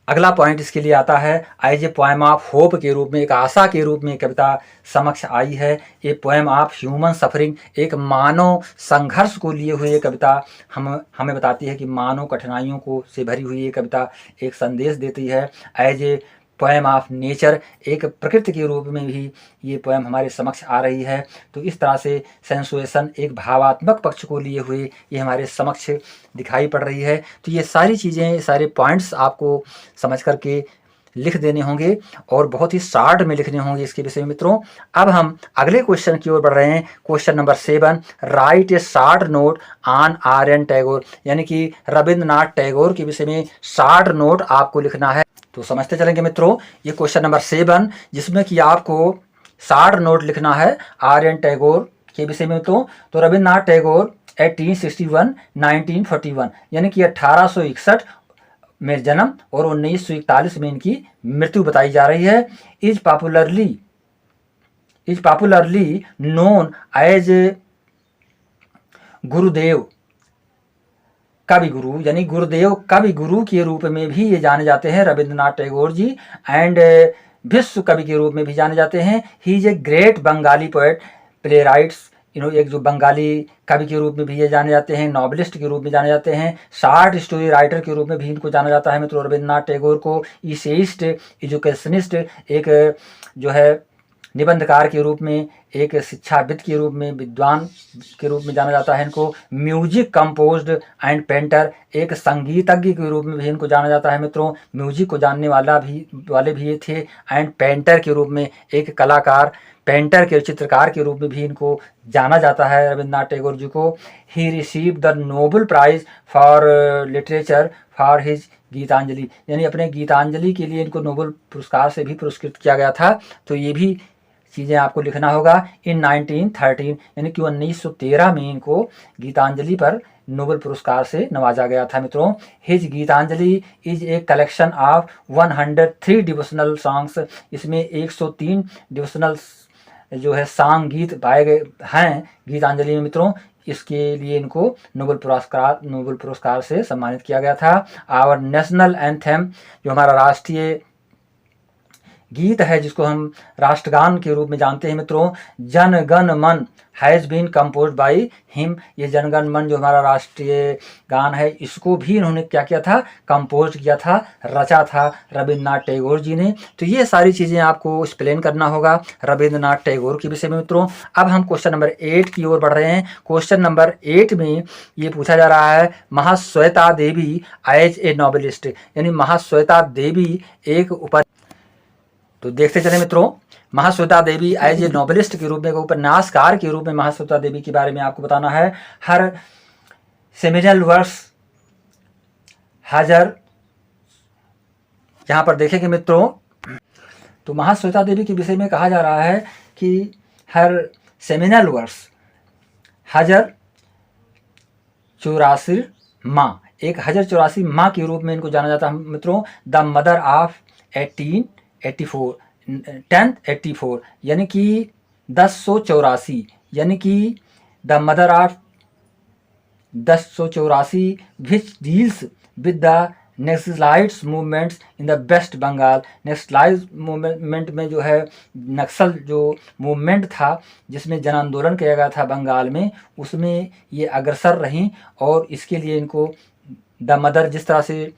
अगला पॉइंट इसके लिए आता है, as a poem of hope के रूप में, एक आशा के रूप में कविता समक्ष आई है। ये पोएम ऑफ ह्यूमन सफरिंग, एक मानव संघर्ष को लिए हुए ये कविता हमें बताती है कि मानव कठिनाइयों को से भरी हुई ये कविता एक संदेश देती है। As a poem of nature, एक प्रकृति के रूप में भी ये पोएम हमारे समक्ष आ रही है। तो इस तरह से सेंसुएशन, एक भावात्मक पक्ष को लिए हुए ये हमारे समक्ष दिखाई पड़ रही है। तो ये सारी चीज़ें, सारे पॉइंट्स आपको समझ करके लिख देने होंगे और बहुत ही शॉर्ट में लिखने होंगे इसके विषय में मित्रों। अब हम अगले क्वेश्चन की ओर बढ़ रहे हैं। Question number 7, right a short note on RN. Tagore, यानी कि रविंद्रनाथ टैगोर के विषय में शॉर्ट नोट आपको लिखना है। तो समझते चलेंगे मित्रों, ये क्वेश्चन नंबर 7 जिसमें कि आपको शॉर्ट नोट लिखना है आर.एन. टैगोर के विषय में। तो रविंद्रनाथ टैगोर 1861 1941, यानी कि 1861 में जन्म और 1941 में इनकी मृत्यु बताई जा रही है। इज पॉपुलरली नोन एज गुरुदेव कवि गुरु, यानी गुरुदेव कवि गुरु के रूप में भी ये जाने जाते हैं रविंद्रनाथ टैगोर जी, एंड विश्व कवि के रूप में भी जाने जाते हैं। He is a great Bengali poet, play rights, एक जो बंगाली कवि के रूप में भी ये जाने जाते हैं, नॉवलिस्ट के रूप में जाने जाते हैं, शॉर्ट स्टोरी राइटर के रूप में भी इनको जाना जाता है मित्रों रविंद्रनाथ टैगोर को। इसेइस्ट, एजुकेशनिस्ट, एक जो है निबंधकार के रूप में, एक शिक्षाविद के रूप में, विद्वान के रूप में जाना जाता है इनको। म्यूजिक कंपोज्ड एंड पेंटर, एक संगीतज्ञ के रूप में भी इनको जाना जाता है मित्रों। म्यूजिक को जानने वाले भी ये थे। एंड पेंटर के रूप में, एक कलाकार, पेंटर के चित्रकार के रूप में भी इनको जाना जाता है रविंद्रनाथ टैगोर जी को। He received the Nobel Prize for literature for his Gitanjali, यानी अपने गीतांजलि के लिए इनको नोबेल पुरस्कार से भी पुरस्कृत किया गया था। तो ये भी चीज़ें आपको लिखना होगा। इन 1913, यानी कि 1913 में इनको गीतांजलि पर नोबेल पुरस्कार से नवाजा गया था मित्रों। His Gitanjali is a collection of 103 devotional songs, इसमें 103 डिवोशनल जो है सांग गीत पाए गए हैं गीतांजलि में मित्रों। इसके लिए इनको नोबेल पुरस्कार से सम्मानित किया गया था। आवर नेशनल एंथेम, जो हमारा राष्ट्रीय गीत है जिसको हम राष्ट्रगान के रूप में जानते हैं मित्रों, Jana Gana Mana has been compose by him. ये जन गण मन जो हमारा राष्ट्रीय गान है, इसको भी इन्होंने क्या किया था, कंपोज किया था, रचा था रविंद्रनाथ टैगोर जी ने। तो ये सारी चीज़ें आपको एक्सप्लेन करना होगा रविंद्रनाथ टैगोर के विषय में मित्रों। अब हम क्वेश्चन नंबर 8 की ओर बढ़ रहे हैं। क्वेश्चन नंबर 8 में ये पूछा जा रहा है, महाश्वेता देवी एज ए नॉवेलिस्ट, यानी महाश्वेता देवी एक तो देखते चले मित्रों, महाश्वेता देवी एज ए नॉवेलिस्ट के रूप में, उपन्यासकार के रूप में महाश्वेता देवी के बारे में आपको बताना है। हर सेमिनल वर्क्स हजर, यहाँ पर देखेंगे मित्रों, तो महाश्वेता देवी के विषय में कहा जा रहा है कि हर सेमिनल वर्क्स हजर 84 माँ, एक हजर 84 माँ के रूप में इनको जाना जाता है मित्रों। द मदर ऑफ 1084, यानी कि 1084, यानी कि the mother of 1084 which deals with the naxalites movements in the West Bengal. Naxalite movement में जो है नक्सल जो मूवमेंट था जिसमें जन आंदोलन किया गया था बंगाल में, उसमें ये अग्रसर रहीं, और इसके लिए इनको द मदर, जिस तरह से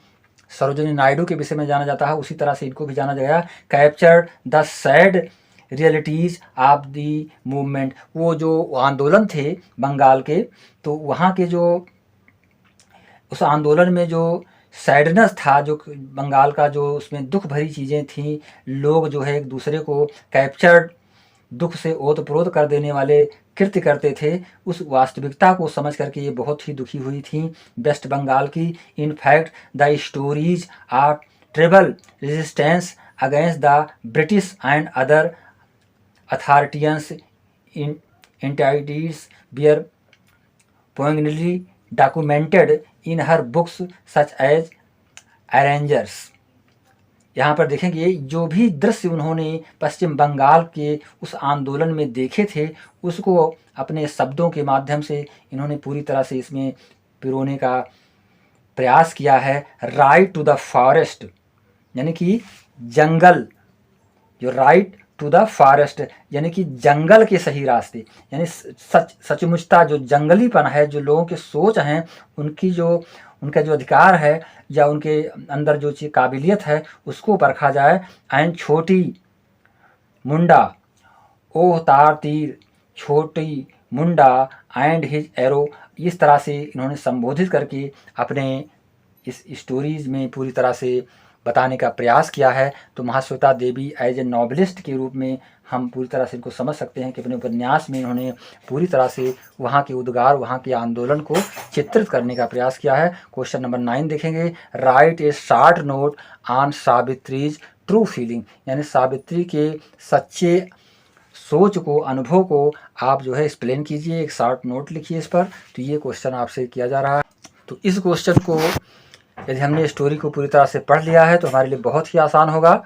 सरोजिनी नायडू के विषय में जाना जाता है, उसी तरह से इनको भी जाना गया। Captured the sad realities of the movement, वो जो आंदोलन थे बंगाल के, तो वहाँ के जो उस आंदोलन में जो सैडनेस था, जो बंगाल का जो उसमें दुख भरी चीज़ें थीं, लोग जो है एक दूसरे को कैप्चर्ड, दुख से ओतप्रोत कर देने वाले कृत्य करते थे, उस वास्तविकता को समझ करके ये बहुत ही दुखी हुई थी वेस्ट बंगाल की। In fact the stories of tribal resistance against the British and other authorities entities bear poignantly documented in her books such as arrangers. यहाँ पर देखेंगे जो भी दृश्य उन्होंने पश्चिम बंगाल के उस आंदोलन में देखे थे, उसको अपने शब्दों के माध्यम से इन्होंने पूरी तरह से इसमें पिरोने का प्रयास किया है। राइट टू द फॉरेस्ट, यानी कि जंगल, जो राइट टू द फॉरेस्ट, यानी कि जंगल के सही रास्ते, यानी सचमुचता जो जंगलीपन है, जो लोगों के सोच हैं, उनका जो अधिकार है या उनके अंदर जो चीज़ काबिलियत है, उसको परखा जाए। एंड छोटी मुंडा, ओह तार तीर, छोटी मुंडा एंड हिज एरो, इस तरह से इन्होंने संबोधित करके अपने इस स्टोरीज़ में पूरी तरह से बताने का प्रयास किया है। तो महाश्वेता देवी एज ए नॉवलिस्ट के रूप में हम पूरी तरह से इनको समझ सकते हैं कि अपने उपन्यास में इन्होंने पूरी तरह से वहाँ के उद्गार, वहाँ के आंदोलन को चित्रित करने का प्रयास किया है। क्वेश्चन नंबर 9 देखेंगे, write a short note on Savitri's true feeling, यानी सावित्री के सच्चे सोच को, अनुभव को आप जो है एक्सप्लेन कीजिए, एक शॉर्ट नोट लिखिए इस पर। तो ये क्वेश्चन आपसे किया जा रहा है। तो इस क्वेश्चन को यदि हमने स्टोरी को पूरी तरह से पढ़ लिया है तो हमारे लिए बहुत ही आसान होगा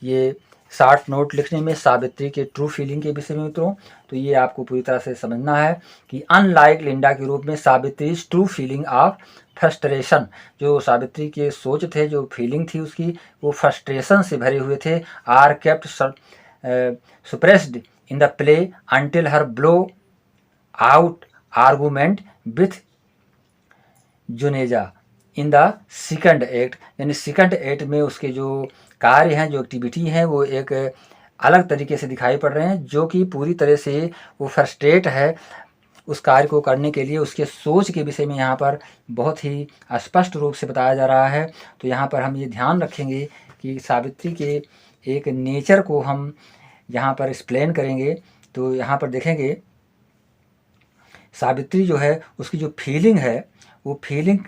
ये शॉर्ट नोट लिखने में सावित्री के ट्रू फीलिंग के विषय में मित्रों। तो ये आपको पूरी तरह से समझना है कि अनलाइक लिंडा के रूप में Savitri true feeling of frustration, जो सावित्री के सोच थे, जो फीलिंग थी उसकी, वो फ्रस्ट्रेशन से भरे हुए थे, are kept suppressed in the play until her blow out argument with Juneja in the second act, यानी सेकंड एक्ट में उसके जो कार्य हैं, जो एक्टिविटी हैं, वो एक अलग तरीके से दिखाई पड़ रहे हैं, जो कि पूरी तरह से वो फ्रस्ट्रेट है उस कार्य को करने के लिए। उसके सोच के विषय में यहाँ पर बहुत ही स्पष्ट रूप से बताया जा रहा है। तो यहाँ पर हम ये ध्यान रखेंगे कि सावित्री के एक नेचर को हम यहाँ पर एक्सप्लेन करेंगे। तो यहाँ पर देखेंगे सावित्री जो है उसकी जो फीलिंग है, वो feeling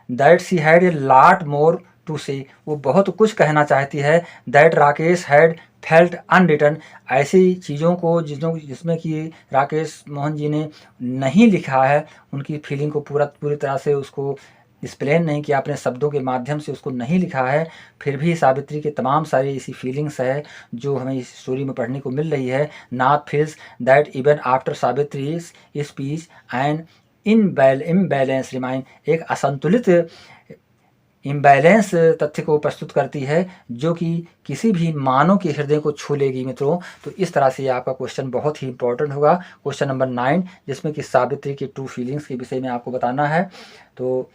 that she had a lot more to say, वो बहुत कुछ कहना चाहती है। That Rakesh had felt unwritten, ऐसी चीज़ों को जिसमें कि राकेश मोहन जी ने नहीं लिखा है, उनकी फीलिंग को पूरी तरह से उसको एक्सप्लेन नहीं किया, अपने शब्दों के माध्यम से उसको नहीं लिखा है। फिर भी सावित्री के तमाम सारी ऐसी फीलिंग्स है जो हमें इस स्टोरी में पढ़ने को मिल रही है। Nath feels that even after Savitri speech and imbalance remind, एक असंतुलित इम्बैलेंस तथ्य को प्रस्तुत करती है जो कि किसी भी मानव के हृदय को छू लेगी मित्रों। तो इस तरह से आपका क्वेश्चन बहुत ही इंपॉर्टेंट होगा, क्वेश्चन नंबर 9, जिसमें कि सावित्री की ट्रू फीलिंग्स के विषय में आपको बताना है। तो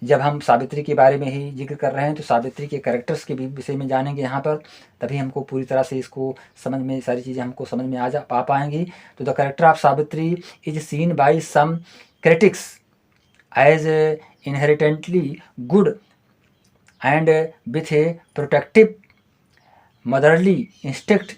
जब हम सावित्री के बारे में ही जिक्र कर रहे हैं तो सावित्री के कैरेक्टर्स के भी विषय में जानेंगे यहाँ पर, तभी हमको पूरी तरह से इसको समझ में, सारी चीज़ें हमको समझ में आ पाएंगी। तो the character of Savitri is seen by some critics as inherently good and with a protective motherly instinct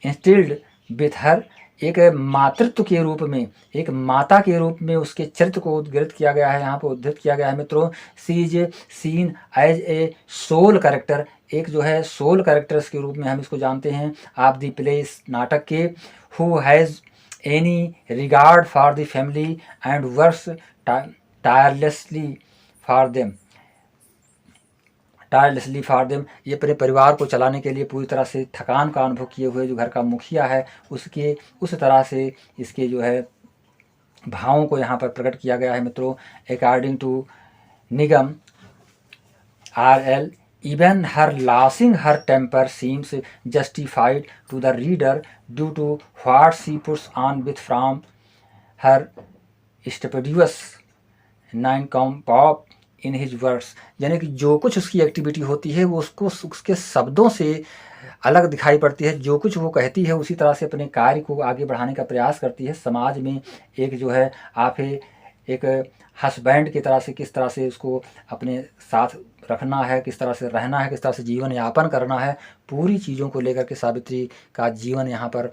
instilled with her, एक मातृत्व के रूप में, एक माता के रूप में उसके चरित्र को उद्धृत किया गया है, यहाँ पर उद्धृत किया गया है मित्रों। She is seen as a soul character, एक जो है सोल कैरेक्टर्स के रूप में हम इसको जानते हैं ऑफ द प्ले, इस नाटक के। Who has any regard for the family and works tirelessly for them, tirelessly for them, ये अपने परिवार को चलाने के लिए पूरी तरह से थकान का अनुभव किए हुए जो घर का मुखिया है, उसके उस तरह से इसके जो है भावों को यहाँ पर प्रकट किया गया है मित्रों। According to Nigam RL, even her losing her temper seems justified to the reader due to what she puts on with from her studious non-compop in his words, यानी कि जो कुछ उसकी एक्टिविटी होती है वो उसको उसके शब्दों से अलग दिखाई पड़ती है। जो कुछ वो कहती है उसी तरह से अपने कार्य को आगे बढ़ाने का प्रयास करती है। समाज में एक जो है आप एक हस्बैंड की तरह से किस तरह से उसको अपने साथ रखना है, किस तरह से रहना है, किस तरह से जीवन यापन करना है, पूरी चीज़ों को लेकर के सावित्री का जीवन यहाँ पर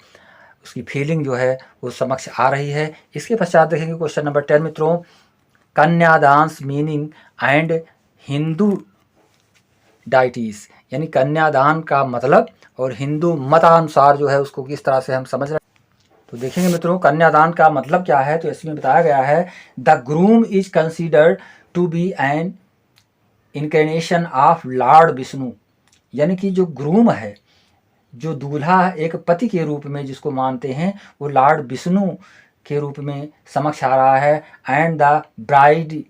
उसकी फीलिंग जो है वो समक्ष आ रही है। इसके पश्चात देखेंगे क्वेश्चन नंबर 10 मित्रों, कन्यादान मीनिंग एंड हिंदू डाइटीज़, यानी कन्यादान का मतलब और हिंदू मतानुसार जो है उसको किस तरह से हम समझ रहे हैं। तो देखेंगे मित्रों कन्यादान का मतलब क्या है। तो इसमें बताया गया है the groom is considered to be an incarnation of lord Vishnu, यानी कि जो ग्रूम है, जो दूल्हा एक पति के रूप में जिसको मानते हैं, वो लॉर्ड विष्णु के रूप में समक्ष आ रहा है। And the bride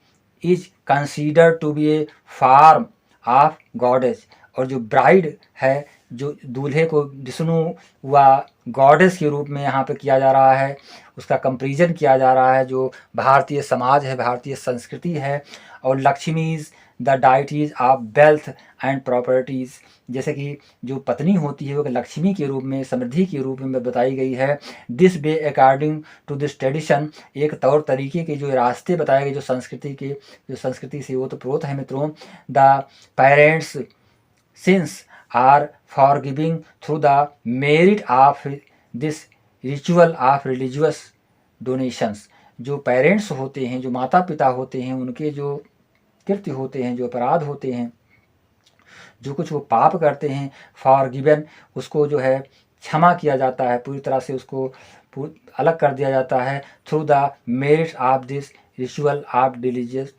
is considered to be a form of goddess, और जो ब्राइड है, जो दूल्हे को विष्णु व गॉडेस के रूप में यहाँ पे किया जा रहा है, उसका कंपैरिजन किया जा रहा है जो भारतीय समाज है, भारतीय संस्कृति है। और Lakshmi is the deities of wealth and properties, जैसे कि जो पत्नी होती है वो लक्ष्मी के रूप में, समृद्धि के रूप में बताई गई है। This way according to this tradition, एक तौर तरीके के जो रास्ते बताए गए जो संस्कृति से ओतप्रोत है मित्रों। The parents since are forgiving through the merit of this ritual of religious donations. जो पेरेंट्स होते हैं, जो माता पिता होते हैं, उनके जो कृत्य होते हैं, जो अपराध होते हैं, जो कुछ वो पाप करते हैं, फॉरगिवन, उसको जो है क्षमा किया जाता है, पूरी तरह से उसको अलग कर दिया जाता है through the merit of this ritual of religious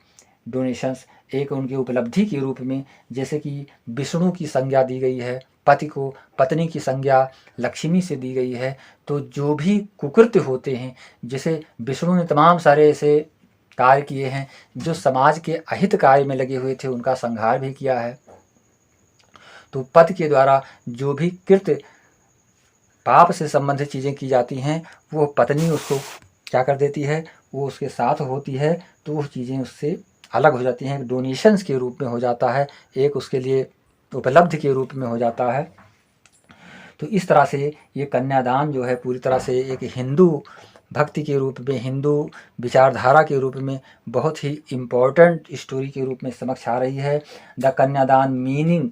donations. एक उनकी उपलब्धि के रूप में, जैसे कि विष्णु की संज्ञा दी गई है, पति को पत्नी की संज्ञा लक्ष्मी से दी गई है। तो जो भी कुकृत्य होते हैं, जैसे विष्णु ने तमाम सारे ऐसे कार्य किए हैं जो समाज के अहित कार्य में लगे हुए थे, उनका संहार भी किया है। तो पति के द्वारा जो भी कृत्य पाप से संबंधित चीज़ें की जाती हैं, वो पत्नी उसको क्या कर देती है, वो उसके साथ होती है, तो वो चीज़ें उससे अलग हो जाती हैं, डोनेशंस के रूप में हो जाता है, एक उसके लिए उपलब्धि के रूप में हो जाता है। तो इस तरह से ये कन्यादान जो है पूरी तरह से एक हिंदू भक्ति के रूप में, हिंदू विचारधारा के रूप में बहुत ही इम्पोर्टेंट स्टोरी के रूप में समक्ष आ रही है। द कन्यादान meaning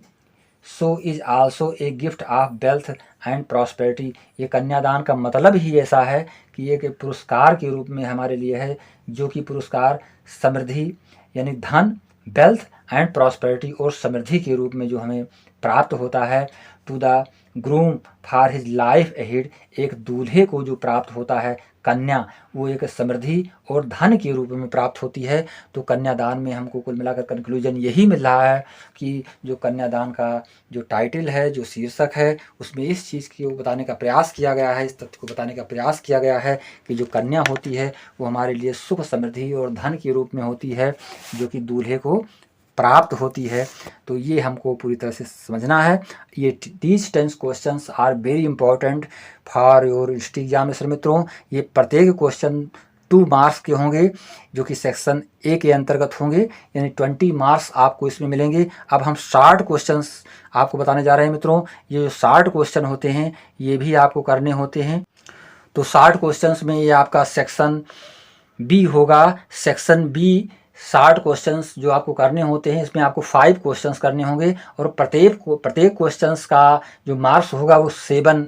so is also a gift of wealth and prosperity. ये कन्यादान का मतलब ही ऐसा है कि एक पुरस्कार के रूप में हमारे लिए है, जो कि पुरस्कार समृद्धि यानी धन, वेल्थ एंड प्रॉस्पेरिटी और समृद्धि के रूप में जो हमें प्राप्त होता है। To the groom for his life ahead, एक दूल्हे को जो प्राप्त होता है कन्या, वो एक समृद्धि और धन के रूप में प्राप्त होती है। तो कन्यादान में हमको कुल मिलाकर कंक्लूजन यही मिल रहा है कि जो कन्यादान का जो टाइटल है, जो शीर्षक है, उसमें इस चीज़ को बताने का प्रयास किया गया है, इस तथ्य को बताने का प्रयास किया गया है कि जो कन्या होती है वो हमारे लिए सुख, समृद्धि और धन के रूप में होती है, जो कि दूल्हे को प्राप्त होती है। तो ये हमको पूरी तरह से समझना है। ये these 10 questions are very important for your history examination मित्रों। ये प्रत्येक क्वेश्चन 2 मार्क्स के होंगे, जो कि सेक्शन ए के अंतर्गत होंगे, यानी 20 मार्क्स आपको इसमें मिलेंगे। अब हम 60 क्वेश्चंस आपको बताने जा रहे हैं मित्रों। ये जो 60 क्वेश्चन होते हैं ये भी आपको करने होते हैं। तो 60 क्वेश्चंस में ये आपका सेक्शन बी होगा। सेक्शन बी 60 क्वेश्चंस जो आपको करने होते हैं, इसमें आपको 5 क्वेश्चंस करने होंगे और प्रत्येक क्वेश्चंस का जो मार्क्स होगा वो 7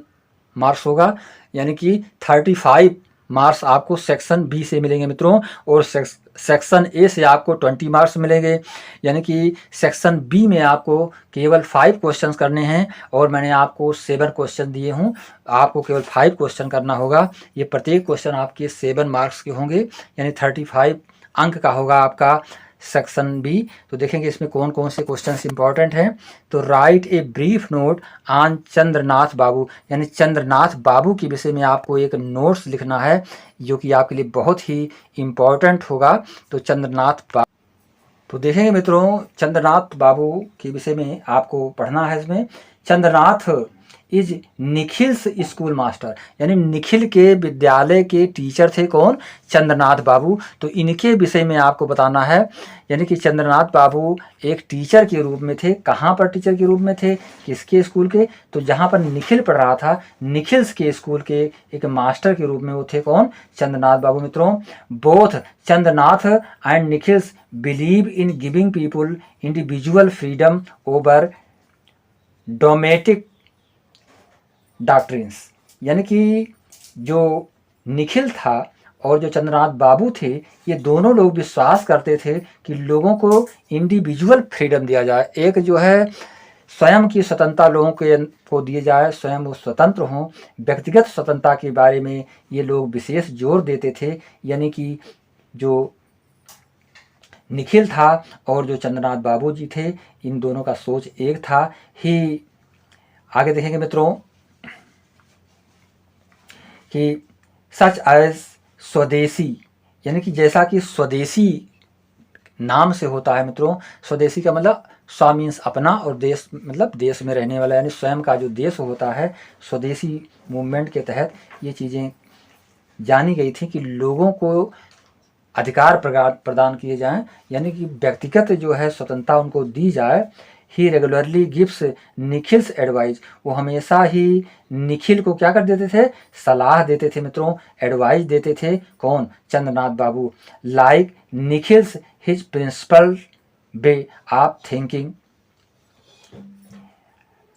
मार्क्स होगा, यानी कि 35 मार्क्स आपको सेक्शन बी से मिलेंगे मित्रों। और सेक्शन ए से आपको 20 मार्क्स मिलेंगे, यानी कि सेक्शन बी में आपको केवल 5 क्वेश्चंस करने हैं और मैंने आपको 7 क्वेश्चन दिए हूँ, आपको केवल 5 क्वेश्चन करना होगा। ये प्रत्येक क्वेश्चन आपके 7 मार्क्स के होंगे, यानी 35 अंक का होगा आपका सेक्शन बी। तो देखेंगे इसमें कौन कौन से क्वेश्चंस इंपॉर्टेंट हैं। तो write a brief note on Chandranath Babu, यानी चंद्रनाथ बाबू के विषय में आपको एक नोट्स लिखना है, जो कि आपके लिए बहुत ही इम्पॉर्टेंट होगा। तो चंद्रनाथ बाबू, तो देखेंगे मित्रों चंद्रनाथ बाबू के विषय में आपको पढ़ना है। इसमें Chandranath is Nikhil's school master, यानी निखिल के विद्यालय के टीचर थे कौन, चंद्रनाथ बाबू। तो इनके विषय में आपको बताना है, यानी कि चंद्रनाथ बाबू एक टीचर के रूप में थे। कहाँ पर टीचर के रूप में थे, किसके स्कूल के, तो जहाँ पर निखिल पढ़ रहा था, निखिल्स के स्कूल के एक मास्टर के रूप में वो थे कौन, चंद्रनाथ बाबू मित्रों। Both Chandranath and Nikhil's believe in giving people individual freedom over domestic doctrines, यानी कि जो निखिल था और जो चंद्रनाथ बाबू थे, ये दोनों लोग विश्वास करते थे कि लोगों को इंडिविजुअल फ्रीडम दिया जाए, एक जो है स्वयं की स्वतंत्रता लोगों को दिए जाए, स्वयं वो स्वतंत्र हों। व्यक्तिगत स्वतंत्रता के बारे में ये लोग विशेष जोर देते थे, यानी कि जो निखिल था और जो चंद्रनाथ बाबू जी थे, इन दोनों का सोच एक था ही। आगे देखेंगे मित्रों कि सच एज स्वदेशी, यानी कि जैसा कि स्वदेशी नाम से होता है मित्रों। स्वदेशी का मतलब स्व मीन्स अपना और देश मतलब देश में रहने वाला, यानी स्वयं का जो देश होता है। स्वदेशी मूवमेंट के तहत ये चीज़ें जानी गई थी कि लोगों को अधिकार प्रदान किए जाएं, यानी कि व्यक्तिगत जो है स्वतंत्रता उनको दी जाए। ही रेगुलरली गिव्स निखिल्स एडवाइस, वो हमेशा ही निखिल को क्या कर देते थे, सलाह देते थे मित्रों, एडवाइस देते थे कौन, Chandranath Babu. Like Nikhil's his principal way of thinking,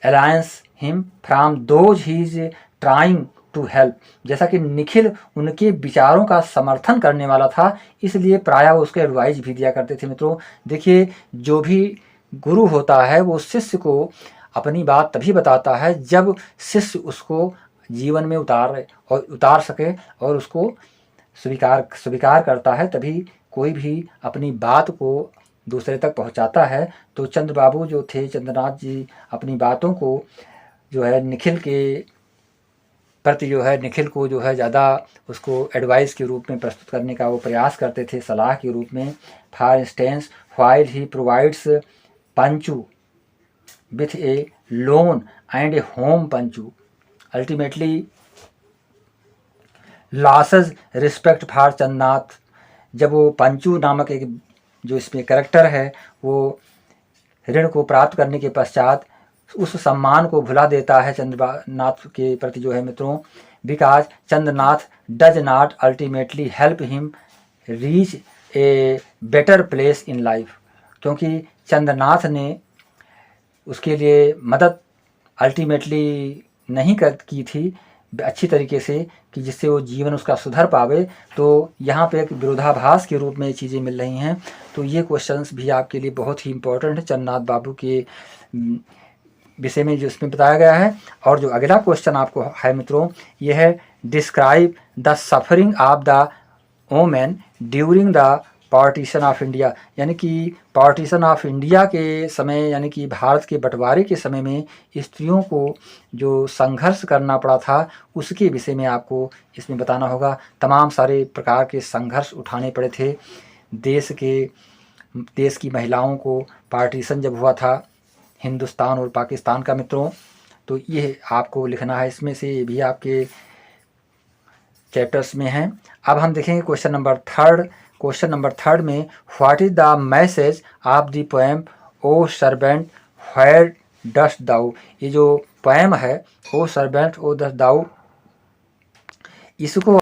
alliance him from those he is trying to help. जैसा कि निखिल उनके विचारों का समर्थन करने वाला था, इसलिए प्रायः वो उसको एडवाइस भी दिया करते थे। मित्रों देखिए, जो भी गुरु होता है वो शिष्य को अपनी बात तभी बताता है जब शिष्य उसको जीवन में उतार सके और उसको स्वीकार करता है, तभी कोई भी अपनी बात को दूसरे तक पहुंचाता है। तो चंद्र बाबू जो थे, चंद्रनाथ जी, अपनी बातों को जो है निखिल के प्रति जो है निखिल को जो है ज़्यादा उसको एडवाइस के रूप में प्रस्तुत करने का वो प्रयास करते थे, सलाह के रूप में। For instance while he provides Panchu with A loan and A home, Panchu ultimately losses respect for Chandranath. जब वो पंचू नामक एक जो इसमें कैरेक्टर है वो ऋण को प्राप्त करने के पश्चात उस सम्मान को भुला देता है चंद्रनाथ के प्रति जो है मित्रों, because Chandranath does not ultimately help him reach a better place in life. क्योंकि चंद्रनाथ ने उसके लिए मदद अल्टीमेटली नहीं की थी अच्छी तरीके से कि जिससे वो जीवन उसका सुधर पावे। तो यहाँ पे एक विरोधाभास के रूप में ये चीज़ें मिल रही हैं। तो ये क्वेश्चंस भी आपके लिए बहुत ही इम्पोर्टेंट है चंद्रनाथ बाबू के विषय में जो इसमें बताया गया है। और जो अगला क्वेश्चन आपको है मित्रों, ये है describe the suffering of the women during the partition of India. यानी कि पार्टीशन ऑफ इंडिया के समय, यानी कि भारत के बंटवारे के समय में स्त्रियों को जो संघर्ष करना पड़ा था उसके विषय में आपको इसमें बताना होगा। तमाम सारे प्रकार के संघर्ष उठाने पड़े थे देश की महिलाओं को पार्टीशन जब हुआ था हिंदुस्तान और पाकिस्तान का मित्रों। तो ये आपको लिखना है, इसमें से ये भी आपके चैप्टर्स में हैं। अब हम देखेंगे क्वेश्चन नंबर थर्ड में what is the message of the poem O servant where dust thou. ये जो पोएम है ओ सर्वेंट ओ डस्ट दाउ, इसको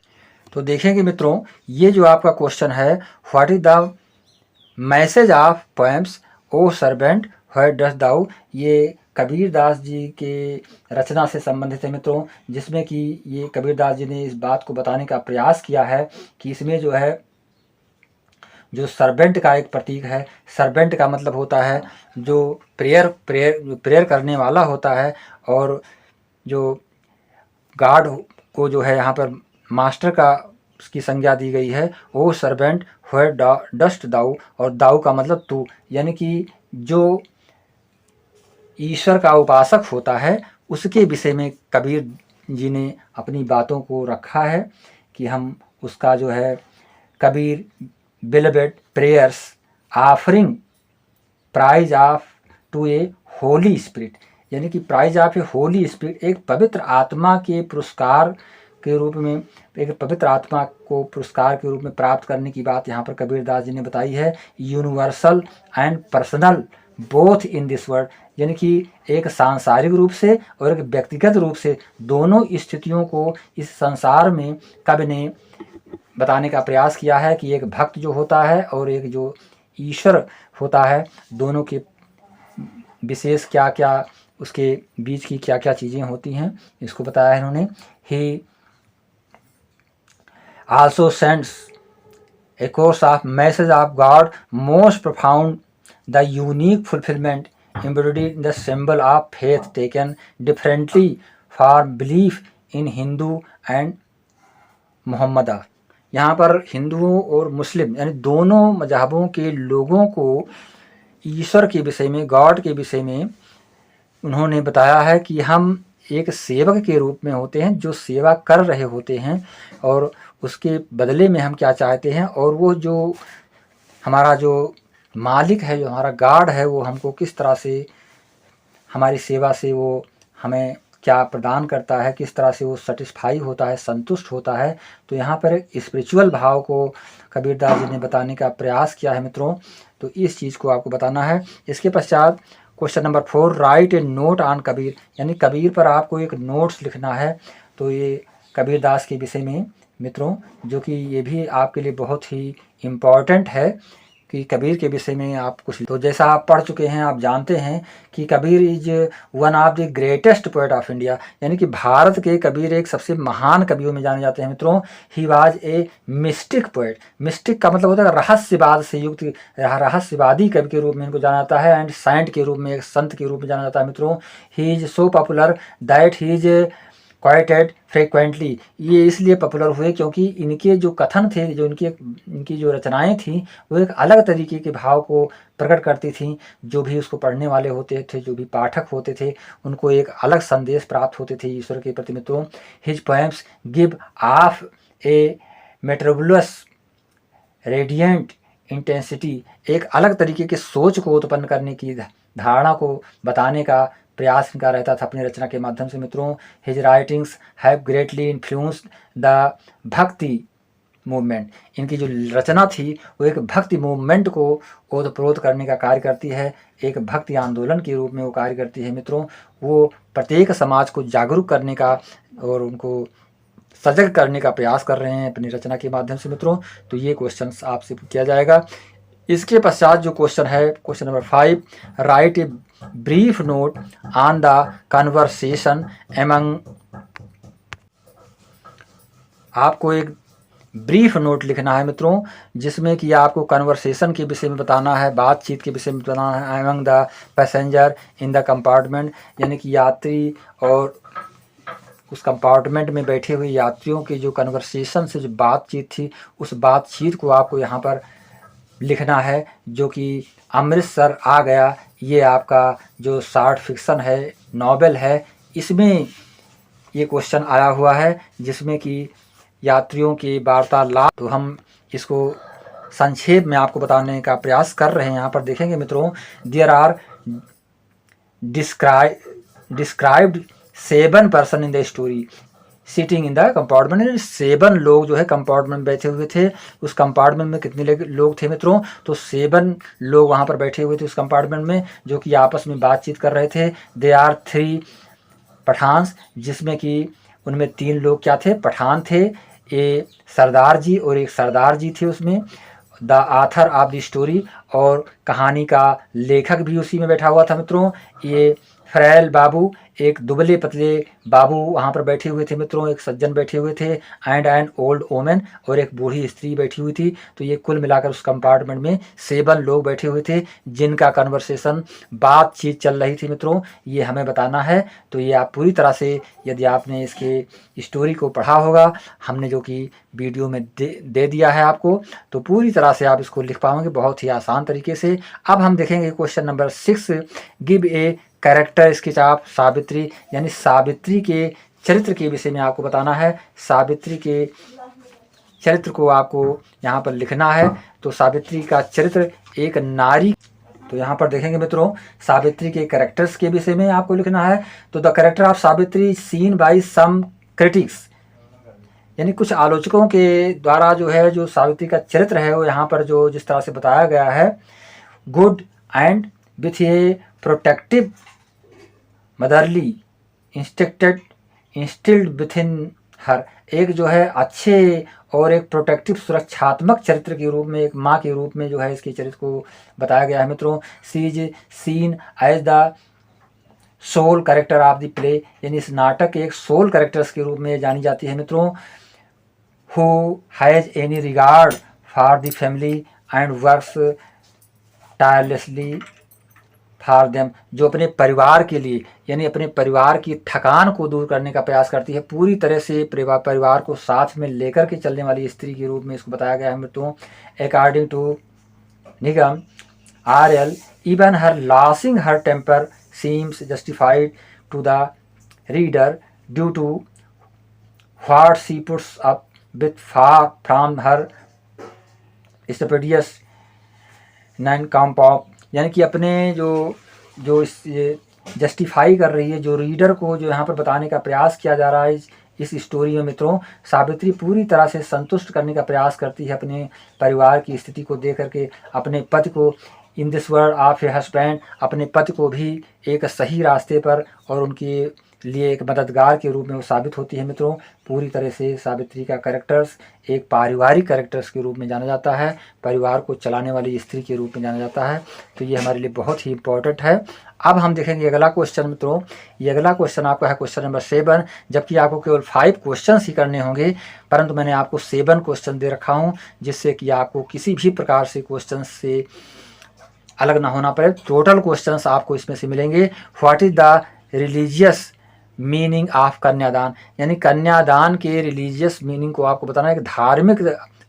तो देखेंगे मित्रों। ये जो आपका क्वेश्चन है what is the message of poems O servant where dust thou, ये कबीर दास जी के रचना से संबंधित है मित्रों, जिसमें कि ये कबीर दास जी ने इस बात को बताने का प्रयास किया है कि इसमें जो है जो सर्वेंट का एक प्रतीक है। सर्वेंट का मतलब होता है जो प्रेयर करने वाला होता है, और जो गॉड को जो है यहाँ पर मास्टर का उसकी संज्ञा दी गई है ओ सर्वेंट व्हेयर डस्ट दाउ, और दाउ का मतलब तू, यानी कि जो ईश्वर का उपासक होता है उसके विषय में कबीर जी ने अपनी बातों को रखा है कि हम उसका जो है Kabir believed prayers offering praise of to a holy spirit, यानी कि praise of a holy spirit, एक पवित्र आत्मा के पुरस्कार के रूप में, एक पवित्र आत्मा को पुरस्कार के रूप में प्राप्त करने की बात यहाँ पर कबीर दास जी ने बताई है। Universal and personal both in this world, यानी कि एक सांसारिक रूप से और एक व्यक्तिगत रूप से दोनों स्थितियों को इस संसार में कवि ने बताने का प्रयास किया है कि एक भक्त जो होता है और एक जो ईश्वर होता है, दोनों के विशेष क्या क्या उसके बीच की क्या क्या चीज़ें होती हैं, इसको बताया है इन्होंने। ही also sends A course of message of God most profound the unique fulfilment embodied in the symbol of faith taken differently for belief in Hindu and Muhammada। यहाँ पर हिंदुओं और मुस्लिम यानी दोनों मजहबों के लोगों को ईश्वर के विषय में, गॉड के विषय में उन्होंने बताया है कि हम एक सेवक के रूप में होते हैं जो सेवा कर रहे होते हैं, और उसके बदले में हम क्या चाहते हैं, और वो जो हमारा जो मालिक है, जो हमारा गॉड है, वो हमको किस तरह से हमारी सेवा से वो हमें क्या प्रदान करता है, किस तरह से वो सेटिस्फाई होता है, संतुष्ट होता है। तो यहाँ पर एक स्पिरिचुअल भाव को कबीर दास जी ने बताने का प्रयास किया है मित्रों। तो इस चीज़ को आपको बताना है। इसके पश्चात question number 4 right A note on Kabir, यानी कबीर पर आपको एक नोट्स लिखना है। तो ये कबीर दास के विषय में मित्रों, जो कि ये भी आपके लिए बहुत ही इम्पॉर्टेंट है कि कबीर के विषय में आप कुछ, तो जैसा आप पढ़ चुके हैं, आप जानते हैं कि Kabir is one of the greatest poet of India, यानी कि भारत के कबीर एक सबसे महान कवियों में जाने जाते हैं मित्रों। He was a mystic poet. Mistake का मतलब होता है रहस्यवाद से युक्त, रहस्यवादी कवि के रूप में इनको जाना जाता है, एंड साइंट के रूप में, एक संत के रूप में जाना जाता है मित्रों। He is so popular that he is quoted frequently. ये इसलिए पॉपुलर हुए क्योंकि इनके जो कथन थे, जो इनकी जो रचनाएं थी, वो एक अलग तरीके के भाव को प्रकट करती थी। जो भी उसको पढ़ने वाले होते थे, जो भी पाठक होते थे, उनको एक अलग संदेश प्राप्त होते थे ईश्वर के प्रति मित्रों। His poems give off a tremulous radiant intensity, एक अलग तरीके के सोच को उत्पन्न करने की, धारणा को बताने का प्रयास इनका रहता था अपनी रचना के माध्यम से मित्रों। His writings have greatly influenced the भक्ति मूवमेंट। इनकी जो रचना थी वो एक भक्ति मूवमेंट को ओतप्रोत करने का कार्य करती है, एक भक्ति आंदोलन के रूप में वो कार्य करती है मित्रों। वो प्रत्येक समाज को जागरूक करने का और उनको सजग करने का प्रयास कर रहे हैं अपनी रचना के माध्यम से मित्रों। तो ये क्वेश्चन आपसे किया जाएगा। इसके पश्चात जो क्वेश्चन है, question number 5, right a brief note on the conversation among. आपको एक ब्रीफ नोट लिखना है मित्रों, जिसमें कि आपको कन्वर्सेशन के विषय में बताना है, बातचीत के विषय में बताना है, among the passenger in the compartment, यानी कि यात्री और उस कंपार्टमेंट में बैठे हुए यात्रियों की जो कन्वर्सेशन से जो बातचीत थी, उस बातचीत को आपको यहाँ पर लिखना है। जो कि अमृतसर आ गया, ये आपका जो शॉर्ट फिक्शन है, नॉवेल है, इसमें ये क्वेश्चन आया हुआ है, जिसमें कि यात्रियों की वार्तालाप। तो हम इसको संक्षेप में आपको बताने का प्रयास कर रहे हैं। यहाँ पर देखेंगे मित्रों, there are described 7 person in the story sitting in the compartment. 7 लोग जो है कंपार्टमेंट में बैठे हुए थे। उस कंपार्टमेंट में कितने लोग थे मित्रों? तो 7 लोग वहाँ पर बैठे हुए थे उस कंपार्टमेंट में, जो कि आपस में बातचीत कर रहे थे। दे आर 3 पठान्स, जिसमें कि उनमें 3 लोग क्या थे? पठान थे। एक सरदार जी और एक सरदार जी थे उसमें, the author of the story, और कहानी का लेखक भी उसी में बैठा हुआ था मित्रों। ये फ्रैल बाबू, एक दुबले पतले बाबू वहाँ पर बैठे हुए थे मित्रों, एक सज्जन बैठे हुए थे, एंड एन ओल्ड वोमेन, और एक बूढ़ी स्त्री बैठी हुई थी। तो ये कुल मिलाकर उस कंपार्टमेंट में 7 लोग बैठे हुए थे, जिनका कन्वर्सेशन, बातचीत चल रही थी मित्रों। ये हमें बताना है। तो ये आप पूरी तरह से, यदि आपने इसके स्टोरी को पढ़ा होगा, हमने जो कि वीडियो में दे दिया है आपको, तो पूरी तरह से आप इसको लिख पाओगे बहुत ही आसान तरीके से। अब हम देखेंगे question number 6, give a character sketch of Savitri, यानी सावित्री के चरित्र के विषय में आपको बताना है। सावित्री के चरित्र को आपको यहाँ पर लिखना है। तो सावित्री का चरित्र एक नारी, तो यहाँ पर देखेंगे मित्रों, सावित्री के कैरेक्टर्स के विषय में आपको लिखना है। तो the character of Savitri seen by some critics, यानी कुछ आलोचकों के द्वारा जो है, जो सावित्री का चरित्र है, वो यहाँ पर जो जिस तरह से बताया गया है, good and with a protective motherly instilled with in her, एक जो है अच्छे और एक प्रोटेक्टिव सुरक्षात्मक चरित्र के रूप में, एक माँ के रूप में जो है इसके चरित्र को बताया गया है मित्रों। She is seen as the soul character of the play, यानी इस नाटक के एक सोल कैरेक्टर्स के रूप में जानी जाती है मित्रों। Who has any regard for the family and works tirelessly for them, जो अपने परिवार के लिए, यानी अपने परिवार की थकान को दूर करने का प्रयास करती है, पूरी तरह से परिवार को साथ में लेकर के चलने वाली स्त्री के रूप में इसको बताया गया है मित्रों। According to Nigam RL, even her losing her temper seems justified to the reader due to what she puts up with far from her stupid non compos, यानी कि अपने जो जस्टिफाई कर रही है, जो रीडर को जो यहाँ पर बताने का प्रयास किया जा रहा है इस स्टोरी में मित्रों, सावित्री पूरी तरह से संतुष्ट करने का प्रयास करती है अपने परिवार की स्थिति को देख करके, अपने पति को, in this world of a husband, अपने पति को भी एक सही रास्ते पर और उनकी लिए एक मददगार के रूप में वो साबित होती है मित्रों। पूरी तरह से सावित्री का कैरेक्टर्स एक पारिवारिक कैरेक्टर्स के रूप में जाना जाता है, परिवार को चलाने वाली स्त्री के रूप में जाना जाता है। तो ये हमारे लिए बहुत ही इंपॉर्टेंट है। अब हम देखेंगे अगला क्वेश्चन मित्रों। ये अगला क्वेश्चन आपका है क्वेश्चन नंबर 7, जबकि आपको केवल 5 क्वेश्चन ही करने होंगे, परंतु मैंने आपको 7 क्वेश्चन दे रखा हूँ, जिससे कि आपको किसी भी प्रकार से क्वेश्चन से अलग ना होना पड़े। टोटल क्वेश्चंस आपको इसमें से मिलेंगे। What is the religious meaning of कन्यादान, यानी कन्यादान के रिलीजियस मीनिंग को आपको बताना है, एक धार्मिक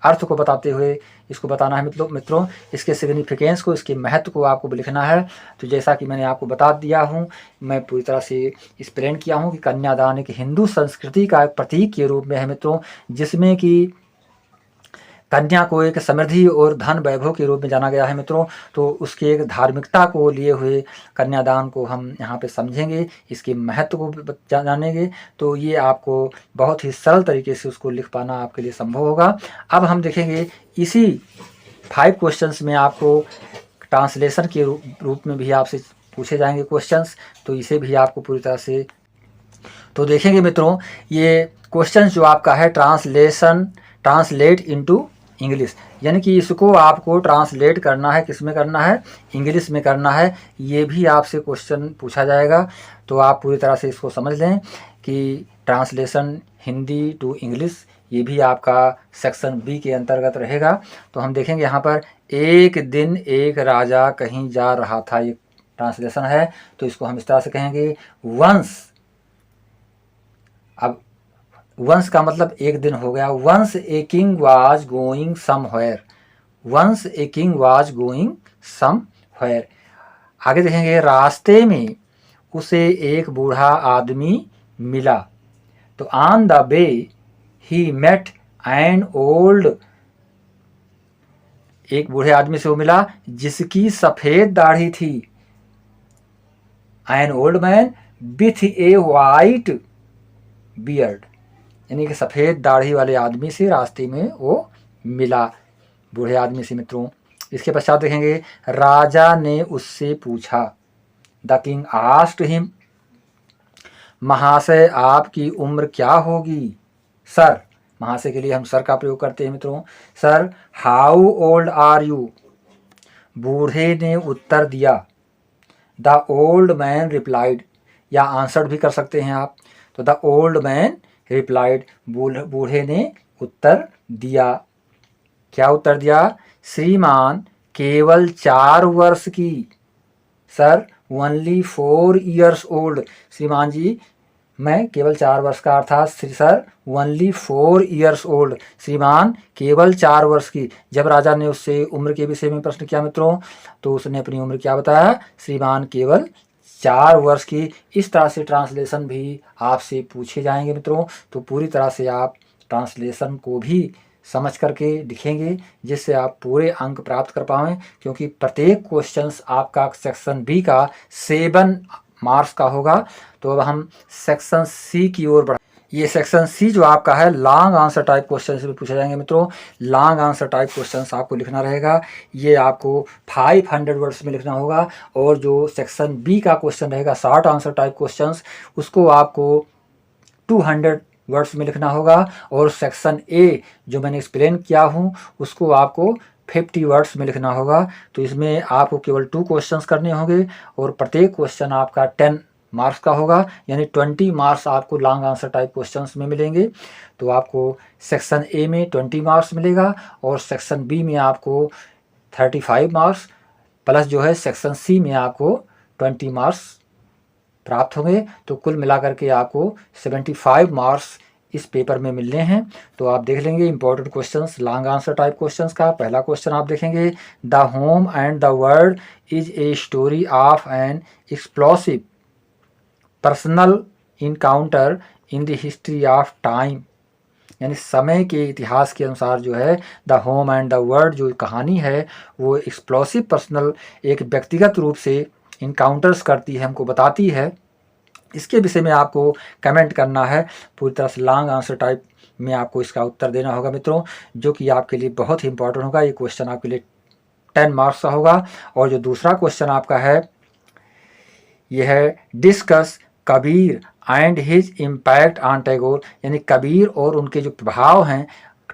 अर्थ को बताते हुए इसको बताना है मित्रों। इसके सिग्निफिकेंस को, इसके महत्व को आपको लिखना है। तो जैसा कि मैंने आपको बता दिया हूँ, मैं पूरी तरह से एक्सप्लेन किया हूँ कि कन्यादान एक हिंदू संस्कृति का एक प्रतीक के रूप में है मित्रों, जिसमें कि कन्या को एक समृद्धि और धन वैभव के रूप में जाना गया है मित्रों। तो उसके एक धार्मिकता को लिए हुए कन्यादान को हम यहाँ पे समझेंगे, इसके महत्व को जानेंगे। तो ये आपको बहुत ही सरल तरीके से उसको लिख पाना आपके लिए संभव होगा। अब हम देखेंगे इसी 5 क्वेश्चंस में आपको ट्रांसलेशन के रूप में भी आपसे पूछे जाएंगे क्वेश्चंस, तो इसे भी आपको पूरी तरह से तो देखेंगे मित्रों। ये क्वेश्चन जो आपका है ट्रांसलेट इनटू इंग्लिश, यानी कि इसको आपको ट्रांसलेट करना है, किस में करना है, इंग्लिश में करना है। ये भी आपसे क्वेश्चन पूछा जाएगा, तो आप पूरी तरह से इसको समझ लें कि ट्रांसलेशन हिंदी टू इंग्लिश ये भी आपका सेक्शन बी के अंतर्गत रहेगा। तो हम देखेंगे यहाँ पर, एक दिन एक राजा कहीं जा रहा था, ये ट्रांसलेशन है। तो इसको हम इस तरह से कहेंगे, वंस। अब वंस का मतलब एक दिन हो गया। Once a king was going somewhere, once a king was going somewhere. आगे देखेंगे, रास्ते में उसे एक बूढ़ा आदमी मिला। तो on the way he met an old, एक बूढ़े आदमी से वो मिला जिसकी सफेद दाढ़ी थी। An old man with A white beard, यानी कि सफ़ेद दाढ़ी वाले आदमी से रास्ते में वो मिला, बूढ़े आदमी से मित्रों। इसके पश्चात देखेंगे, राजा ने उससे पूछा। द किंग आस्क्ड हिम, महाशय आपकी उम्र क्या होगी। सर, महाशय के लिए हम सर का प्रयोग करते हैं मित्रों। Sir, how old are you, बूढ़े ने उत्तर दिया। द ओल्ड मैन रिप्लाइड, या आंसर्ड भी कर सकते हैं आप। तो द ओल्ड मैन रिप्लाइड, बूढ़े ने उत्तर दिया। क्या उत्तर दिया, श्रीमान केवल 4 वर्ष की। सर, ओनली 4 years ओल्ड, श्रीमान जी मैं केवल 4 वर्ष का, अर्थात सर ओनली 4 years ओल्ड, श्रीमान केवल 4 वर्ष की। जब राजा ने उससे उम्र के विषय में प्रश्न किया मित्रों, तो उसने अपनी उम्र क्या बताया, श्रीमान केवल 4 वर्ष की। इस तरह से ट्रांसलेशन भी आपसे पूछे जाएंगे मित्रों। तो पूरी तरह से आप ट्रांसलेशन को भी समझ करके लिखेंगे, जिससे आप पूरे अंक प्राप्त कर पाएँ, क्योंकि प्रत्येक क्वेश्चंस आपका सेक्शन बी का 7 मार्क्स का होगा। तो अब हम सेक्शन सी की ओर बढ़, ये सेक्शन सी जो आपका है, लॉन्ग आंसर टाइप क्वेश्चन भी पूछे जाएंगे मित्रों। लॉन्ग आंसर टाइप क्वेश्चंस आपको लिखना रहेगा, ये आपको 500 वर्ड्स में लिखना होगा। और जो सेक्शन बी का क्वेश्चन रहेगा, शॉर्ट आंसर टाइप क्वेश्चंस, उसको आपको 200 वर्ड्स में लिखना होगा। और सेक्शन ए जो मैंने एक्सप्लेन किया हूँ, उसको आपको 50 वर्ड्स में लिखना होगा। तो इसमें आपको केवल 2 क्वेश्चंस करने होंगे, और प्रत्येक क्वेश्चन आपका 10 मार्क्स का होगा, यानी 20 मार्क्स आपको लॉन्ग आंसर टाइप क्वेश्चंस में मिलेंगे। तो आपको सेक्शन ए में 20 मार्क्स मिलेगा, और सेक्शन बी में आपको 35 मार्क्स, प्लस जो है सेक्शन सी में आपको 20 मार्क्स प्राप्त होंगे। तो कुल मिलाकर के आपको 75 मार्क्स इस पेपर में मिलने हैं। तो आप देख लेंगे important questions long answer type questions का। पहला क्वेश्चन आप देखेंगे, the home and the world is a story of an explosive personal encounter in the history of time, यानी समय के इतिहास के अनुसार जो है the home and the world जो कहानी है, वो एक्सप्लोसिव पर्सनल, एक व्यक्तिगत रूप से इनकाउंटर्स करती है, हमको बताती है। इसके विषय में आपको कमेंट करना है। पूरी तरह से लॉन्ग आंसर टाइप में आपको इसका उत्तर देना होगा मित्रों, जो कि आपके लिए बहुत ही इंपॉर्टेंट होगा। ये क्वेश्चन आपके लिए 10 मार्क्स का होगा। और जो दूसरा क्वेश्चन आपका है, ये है discuss Kabir and his impact on Tagore, यानी कबीर और उनके जो प्रभाव हैं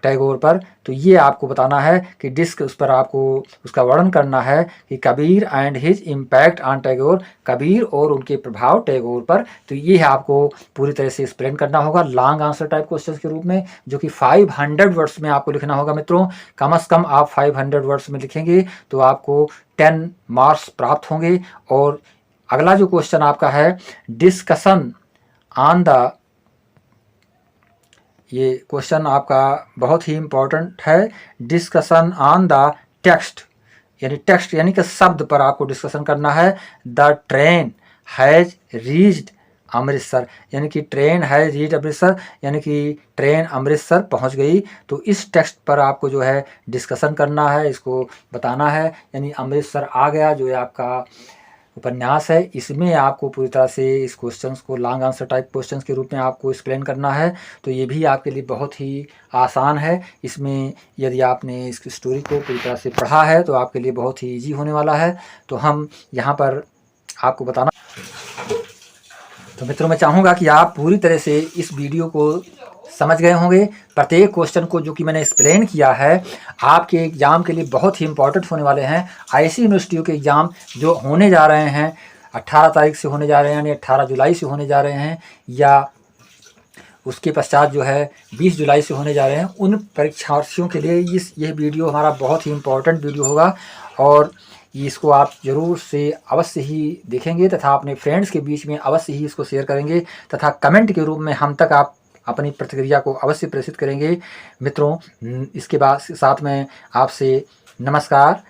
टैगोर पर, तो ये आपको बताना है कि डिस्क उस पर आपको उसका वर्णन करना है कि Kabir and his impact on Tagore, Kabir और उनके प्रभाव टैगोर पर। तो ये आपको पूरी तरह से एक्सप्लेन करना होगा लॉन्ग आंसर टाइप क्वेश्चन के रूप में, जो कि 500 वर्ड्स में आपको लिखना होगा मित्रों। कम से कम आप 500 वर्ड्स में लिखेंगे तो आपको 10 मार्क्स प्राप्त होंगे। और अगला जो क्वेश्चन आपका है डिस्कशन ऑन द, ये क्वेश्चन आपका बहुत ही इम्पोर्टेंट है। डिस्कशन ऑन द टेक्स्ट, यानी टेक्स्ट यानी कि शब्द पर आपको डिस्कशन करना है। The train has reached Amritsar, यानी कि ट्रेन है रीच अमृतसर, यानी कि ट्रेन अमृतसर पहुंच गई। तो इस टेक्स्ट पर आपको जो है डिस्कशन करना है, इसको बताना है। यानी अमृतसर आ गया जो है आपका उपन्यास है, इसमें आपको पूरी तरह से इस क्वेश्चंस को लॉन्ग आंसर टाइप क्वेश्चंस के रूप में आपको एक्सप्लेन करना है। तो ये भी आपके लिए बहुत ही आसान है। इसमें यदि आपने इस स्टोरी को पूरी तरह से पढ़ा है तो आपके लिए बहुत ही ईजी होने वाला है। तो हम यहाँ पर आपको बताना, तो मित्रों मैं चाहूँगा कि आप पूरी तरह से इस वीडियो को समझ गए होंगे। प्रत्येक क्वेश्चन को जो कि मैंने एक्सप्लेन किया है आपके एग्ज़ाम के लिए बहुत ही इंपॉर्टेंट होने वाले हैं। ऐसी यूनिवर्सिटियों के एग्ज़ाम जो होने जा रहे हैं 18 तारीख से होने जा रहे हैं, यानी 18 जुलाई से होने जा रहे हैं, या उसके पश्चात जो है 20 जुलाई से होने जा रहे हैं, उन परीक्षार्थियों के लिए यह वीडियो हमारा बहुत ही इम्पोर्टेंट वीडियो होगा। और इसको आप ज़रूर से अवश्य ही देखेंगे तथा अपने फ्रेंड्स के बीच में अवश्य ही इसको शेयर करेंगे तथा कमेंट के रूप में हम तक आप अपनी प्रतिक्रिया को अवश्य प्रेषित करेंगे। मित्रों इसके बाद साथ में आपसे नमस्कार।